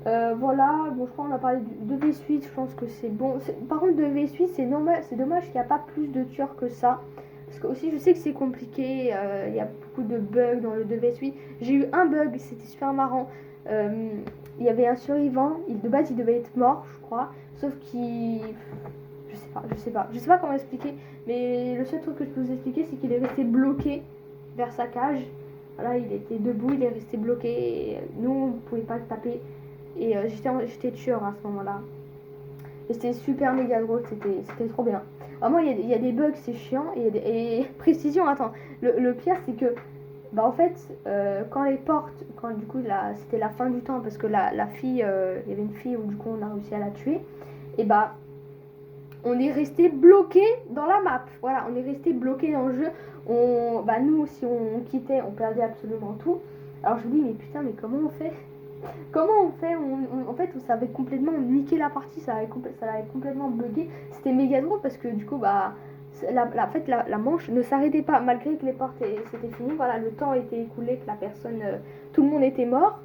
S1: Voilà, bon je crois qu'on a parlé de V8, je pense que c'est bon. Par contre de V8 c'est dommage qu'il n'y a pas plus de tueurs que ça. Parce que aussi je sais que c'est compliqué, il y a beaucoup de bugs dans le 2v8. J'ai eu un bug, c'était super marrant. Il y avait un survivant, de base il devait être mort je crois. Sauf qu'il... Je sais pas comment expliquer. Mais le seul truc que je peux vous expliquer c'est qu'il est resté bloqué vers sa cage. Voilà, il était debout, il est resté bloqué. Et nous on ne pouvait pas le taper. Et j'étais tueur à ce moment-là. Et c'était super méga drôle, c'était trop bien. Vraiment, il y a des bugs, c'est chiant. Et précision, attends. Le pire, c'est que, bah en fait, quand les portes, quand du coup, c'était la fin du temps, parce que la fille, il y avait une fille où du coup, on a réussi à la tuer. Et bah, on est resté bloqué dans la map. Voilà, on est resté bloqué dans le jeu. Bah nous, si on quittait, on perdait absolument tout. Alors je me dis, mais putain, mais comment on fait? Comment on fait en fait, ça avait complètement niqué la partie, ça avait complètement bugué. C'était méga drôle parce que du coup, bah, en fait, la manche ne s'arrêtait pas malgré que les portes c'était fini. Voilà, le temps était écoulé, que la personne, tout le monde était mort.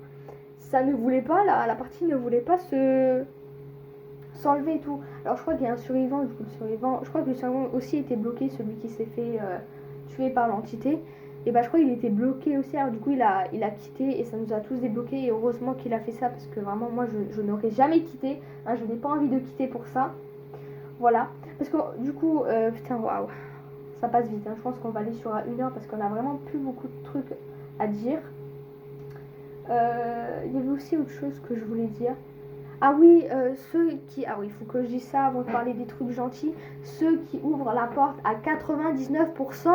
S1: Ça ne voulait pas, la partie ne voulait pas s'enlever et tout. Alors je crois qu'il y a un survivant, du coup, je crois que le survivant aussi était bloqué, celui qui s'est fait tuer par l'entité. Et bah je crois qu'il était bloqué aussi, alors du coup il a quitté et ça nous a tous débloqués, et heureusement qu'il a fait ça parce que vraiment moi je n'aurais jamais quitté, hein, je n'ai pas envie de quitter pour ça. Voilà, parce que du coup, putain waouh, ça passe vite, hein. Je pense qu'on va aller sur 1 heure parce qu'on a vraiment plus beaucoup de trucs à dire. Il y avait aussi autre chose que je voulais dire. Ah oui, ah oui, il faut que je dise ça avant de parler des trucs gentils. Ceux qui ouvrent la porte à 99%,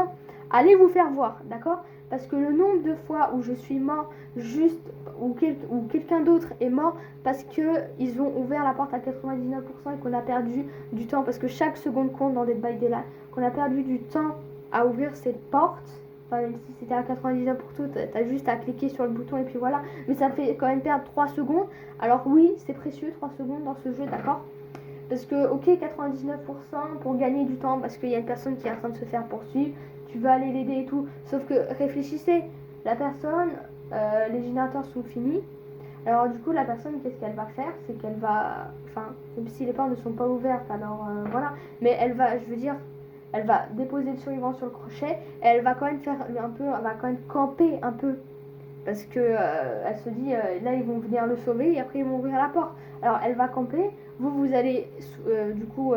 S1: allez vous faire voir, d'accord? Parce que le nombre de fois où je suis mort juste, ou quelqu'un d'autre est mort parce qu'ils ont ouvert la porte à 99% et qu'on a perdu du temps, parce que chaque seconde compte dans Dead by Daylight, qu'on a perdu du temps à ouvrir cette porte. Enfin, même si c'était à 99 pour tout, t'as juste à cliquer sur le bouton et puis voilà. Mais ça fait quand même perdre 3 secondes. Alors oui, c'est précieux 3 secondes dans ce jeu, d'accord? Parce que, ok, 99% pour gagner du temps, parce qu'il y a une personne qui est en train de se faire poursuivre, tu veux aller l'aider et tout. Sauf que réfléchissez, la personne, les générateurs sont finis. Alors du coup, la personne, qu'est-ce qu'elle va faire? C'est qu'elle va, enfin, même si les portes ne sont pas ouvertes, alors voilà, mais elle va, je veux dire, elle va déposer le survivant sur le crochet, et elle va quand même faire un peu, elle va quand même camper un peu, parce que elle se dit, là ils vont venir le sauver, et après ils vont ouvrir la porte. Alors elle va camper, vous allez du coup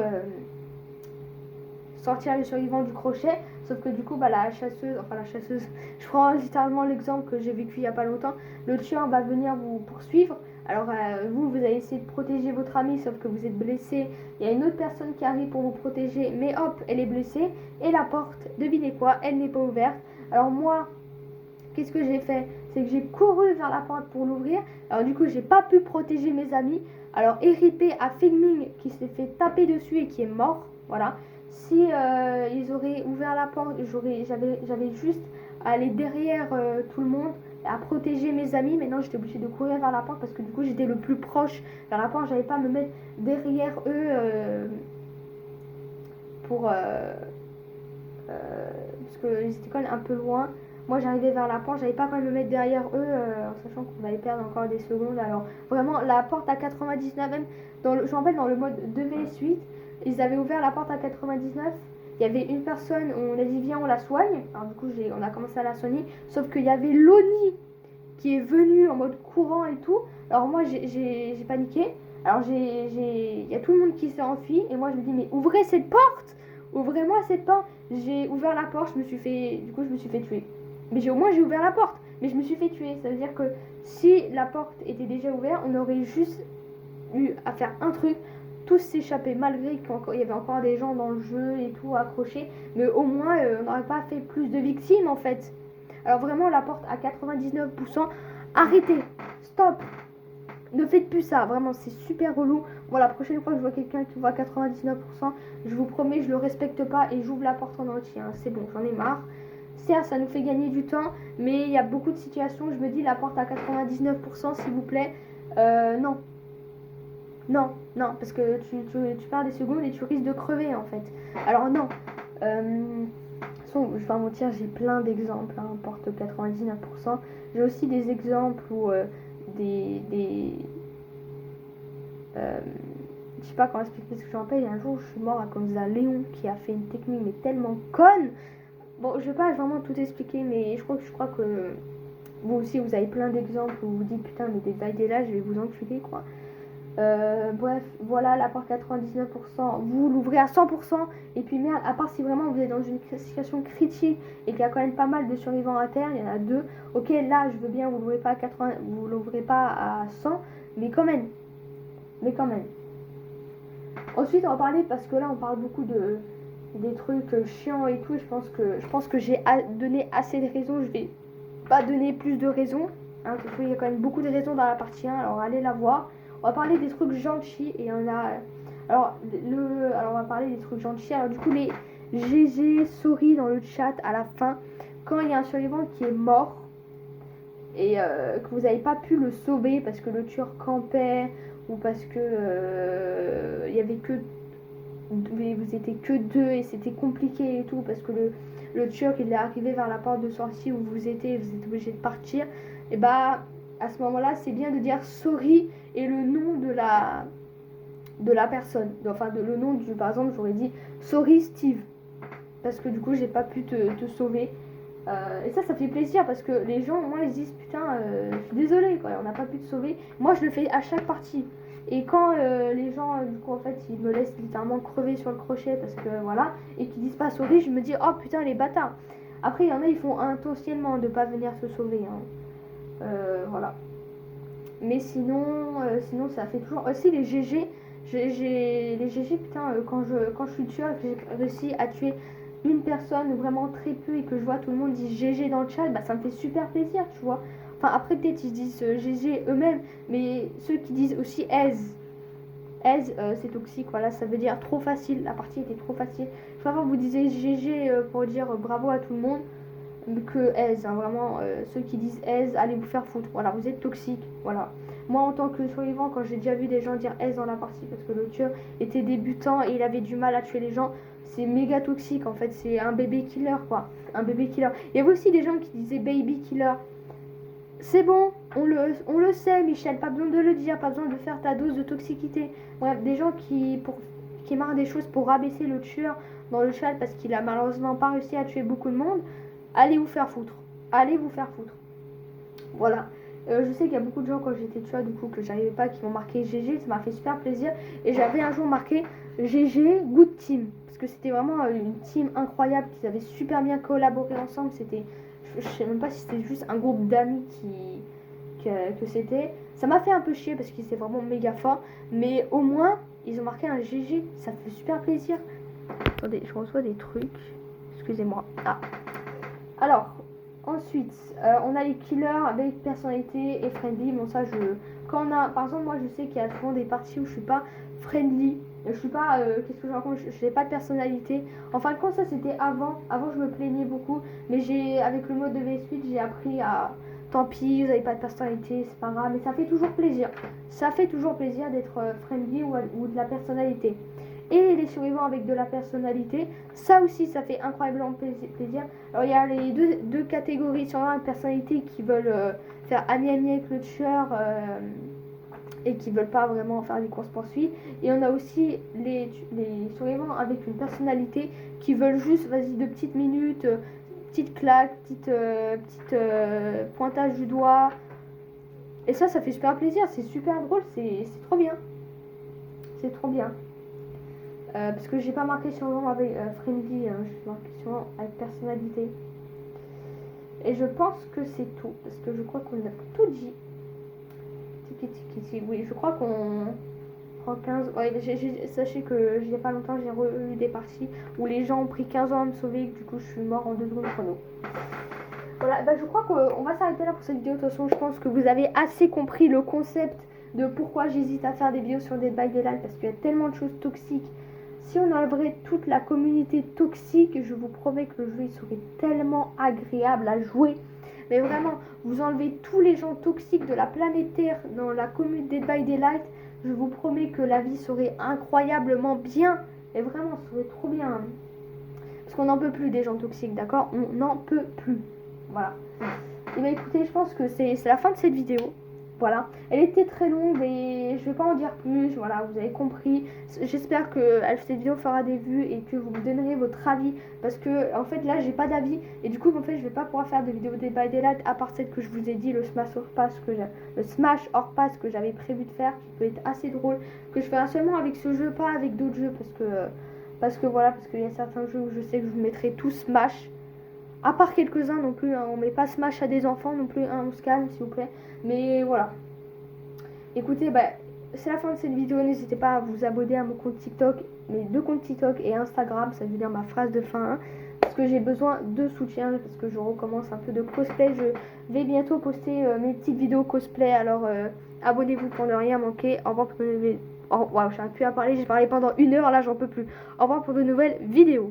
S1: sortir le survivant du crochet, sauf que du coup la chasseuse, je prends littéralement l'exemple que j'ai vécu il y a pas longtemps, le tueur va venir vous poursuivre. Alors vous allez essayer de protéger votre ami, sauf que vous êtes blessé, il y a une autre personne qui arrive pour vous protéger, mais hop, elle est blessée, et la porte, devinez quoi, elle n'est pas ouverte. Alors moi, qu'est-ce que j'ai fait? C'est que j'ai couru vers la porte pour l'ouvrir. Alors du coup, j'ai pas pu protéger mes amis. Alors RIP à Filming qui s'est fait taper dessus et qui est mort. Voilà. Si ils auraient ouvert la porte, j'avais juste à aller derrière tout le monde, à protéger mes amis. Maintenant, j'étais obligée de courir vers la porte parce que du coup, j'étais le plus proche vers la porte. J'avais pas à me mettre derrière eux pour parce qu'ils étaient quand même un peu loin. Moi j'arrivais vers la porte, j'avais pas quand même me mettre derrière eux en sachant qu'on allait perdre encore des secondes. Alors vraiment la porte à 99, même je me rappelle dans le mode 2vs8, ils avaient ouvert la porte à 99. Il y avait une personne, on a dit viens on la soigne. Alors du coup on a commencé à la soigner, sauf qu'il y avait Loni qui est venu en mode courant et tout. Alors moi j'ai paniqué. Alors il y a tout le monde qui s'est enfui et moi je me dis mais ouvrez cette porte, ouvrez-moi cette porte. J'ai ouvert la porte, je me suis fait tuer. Mais au moins j'ai ouvert la porte, mais je me suis fait tuer. Ça veut dire que si la porte était déjà ouverte, on aurait juste eu à faire un truc, tous s'échapper malgré qu'il y avait encore des gens dans le jeu et tout accrochés. Mais au moins on n'aurait pas fait plus de victimes en fait. Alors vraiment la porte à 99%, arrêtez, stop. Ne faites plus ça, vraiment c'est super relou. Bon, la prochaine fois que je vois quelqu'un qui voit 99%, je vous promets, je le respecte pas et j'ouvre la porte en entier. Hein. C'est bon, j'en ai marre. Certes, ça nous fait gagner du temps, mais il y a beaucoup de situations où je me dis la porte à 99%, s'il vous plaît. Non. Non, non, parce que tu perds des secondes et tu risques de crever en fait. Alors non. Je vais pas mentir, j'ai plein d'exemples, hein, porte 99%. J'ai aussi des exemples où je sais pas comment expliquer ce que j'en paye. Un jour, je suis mort à cause d'un Léon qui a fait une technique mais tellement conne. Bon, je vais pas vraiment tout expliquer, mais je crois que vous aussi, vous avez plein d'exemples où vous vous dites putain, mais des là, je vais vous enculer quoi. Bref, voilà la porte 99%, vous l'ouvrez à 100%, et puis merde, à part si vraiment vous êtes dans une situation critique et qu'il y a quand même pas mal de survivants à terre, il y en a 2, ok là je veux bien, vous l'ouvrez pas à 80, vous l'ouvrez pas à 100, mais quand même. Ensuite on va parler, parce que là on parle beaucoup des trucs chiants et tout, je pense que j'ai donné assez de raisons, je vais pas donner plus de raisons, hein, parce qu'il y a quand même beaucoup de raisons dans la partie 1, alors allez la voir. On va parler des trucs gentils et on a. Alors on va parler des trucs gentils. Alors du coup les GG sorry dans le chat à la fin, quand il y a un survivant qui est mort et que vous n'avez pas pu le sauver parce que le tueur campait ou parce que il y avait que vous étiez que 2 et c'était compliqué et tout parce que le tueur il est arrivé vers la porte de sortie où vous êtes obligé de partir, et bah à ce moment là c'est bien de dire sorry et le nom de la personne, enfin le nom du, par exemple j'aurais dit sorry Steve parce que du coup j'ai pas pu te sauver, et ça fait plaisir parce que les gens moi ils disent putain je suis désolée quoi, on n'a pas pu te sauver. Moi je le fais à chaque partie, et quand les gens du coup en fait ils me laissent littéralement crever sur le crochet parce que voilà, et qu'ils disent pas sorry, je me dis oh putain les bâtards. Après il y en a ils font intentionnellement de pas venir se sauver, hein. Voilà. Mais sinon ça fait toujours aussi les GG. Les GG putain, quand je suis tueur et que j'ai réussi à tuer une personne vraiment très peu et que je vois tout le monde dit GG dans le chat, bah ça me fait super plaisir, tu vois. Enfin après peut-être ils disent GG eux-mêmes, mais ceux qui disent aussi aise, c'est toxique, voilà, ça veut dire trop facile, la partie était trop facile. Je préfère vous disiez GG pour dire bravo à tout le monde que aise, hein, vraiment ceux qui disent aise, allez vous faire foutre, voilà, vous êtes toxique, voilà. Moi en tant que survivant, quand j'ai déjà vu des gens dire aise dans la partie parce que le tueur était débutant et il avait du mal à tuer les gens, c'est méga toxique en fait, c'est un bébé killer quoi, un bébé killer. Il y avait aussi des gens qui disaient baby killer, C'est bon, on le sait, Michel, pas besoin de le dire, pas besoin de faire ta dose de toxicité. Bref, des gens qui marquent des choses pour rabaisser le tueur dans le chat parce qu'il a malheureusement pas réussi à tuer beaucoup de monde, allez vous faire foutre. Allez vous faire foutre. Voilà. Je sais qu'il y a beaucoup de gens quand j'étais tueur du coup que j'arrivais pas qui m'ont marqué GG, ça m'a fait super plaisir. Et j'avais un jour marqué GG Good Team. Parce que c'était vraiment une team incroyable, qu'ils avaient super bien collaboré ensemble. C'était, je sais même pas si c'était juste un groupe d'amis que c'était. Ça m'a fait un peu chier parce qu'ils étaient vraiment méga forts. Mais au moins, ils ont marqué un GG, ça fait super plaisir. Attendez, je reçois des trucs. Excusez-moi. Ah. Alors, ensuite, on a les killers avec personnalité et friendly. Bon, ça, quand on a, par exemple, moi, je sais qu'il y a souvent des parties où je suis pas friendly. Je suis pas, qu'est-ce que je raconte, je n'ai pas de personnalité. En fin de compte, ça, c'était avant. Avant, je me plaignais beaucoup. Mais avec le mode de V-Suite, j'ai appris à, tant pis, vous n'avez pas de personnalité, c'est pas grave. Mais ça fait toujours plaisir. Ça fait toujours plaisir d'être friendly ou de la personnalité. Et les survivants avec de la personnalité, ça aussi ça fait incroyablement plaisir. Alors il y a les deux catégories, survivants de personnalité qui veulent faire ami-ami avec le tueur et qui veulent pas vraiment faire des courses poursuites. Et on a aussi les survivants avec une personnalité qui veulent juste, vas-y, 2 petites minutes, petite claque, petite pointage du doigt. Et ça fait super plaisir, c'est super drôle, c'est trop bien. C'est trop bien. Parce que j'ai pas marqué surnom avec friendly, j'ai marqué surnom avec personnalité. Et je pense que c'est tout, parce que je crois qu'on a tout dit. Oui, je crois qu'on prend 15. Ouais, sachez que il y a pas longtemps, j'ai eu des parties où les gens ont pris 15 ans à me sauver, et que du coup je suis mort en 2 secondes chrono. Voilà, bah, je crois qu'on va s'arrêter là pour cette vidéo. De toute façon, je pense que vous avez assez compris le concept de pourquoi j'hésite à faire des vidéos sur Dead by Daylight, parce qu'il y a tellement de choses toxiques. Si on enlèverait toute la communauté toxique, je vous promets que le jeu il serait tellement agréable à jouer. Mais vraiment, vous enlevez tous les gens toxiques de la planète Terre dans la communauté Dead by Daylight, je vous promets que la vie serait incroyablement bien. Et vraiment, ce serait trop bien. Parce qu'on n'en peut plus des gens toxiques, d'accord? On n'en peut plus. Voilà. Et bien écoutez, je pense que c'est la fin de cette vidéo. Voilà, elle était très longue et je vais pas en dire plus, voilà, vous avez compris. J'espère que cette vidéo fera des vues et que vous me donnerez votre avis, parce que en fait là j'ai pas d'avis et du coup en fait je vais pas pouvoir faire de vidéo Dead by Daylight à part celle que je vous ai dit, le Smash hors pass que j'avais prévu de faire, qui peut être assez drôle, que je ferai seulement avec ce jeu, pas avec d'autres jeux, parce que voilà, parce qu'il y a certains jeux où je sais que je vous mettrai tout Smash. À part quelques-uns non plus, hein, on met pas Smash à des enfants non plus, hein, on se calme s'il vous plaît. Mais voilà. Écoutez, bah, c'est la fin de cette vidéo, n'hésitez pas à vous abonner à mon compte TikTok, mes 2 comptes TikTok et Instagram, ça veut dire ma phrase de fin, hein, parce que j'ai besoin de soutien, parce que je recommence un peu de cosplay, je vais bientôt poster mes petites vidéos cosplay, alors abonnez-vous pour ne rien manquer, au revoir pour de nouvelles... Oh, wow, j'arrive plus à parler, j'ai parlé pendant 1 heure, là j'en peux plus. Au revoir pour de nouvelles vidéos.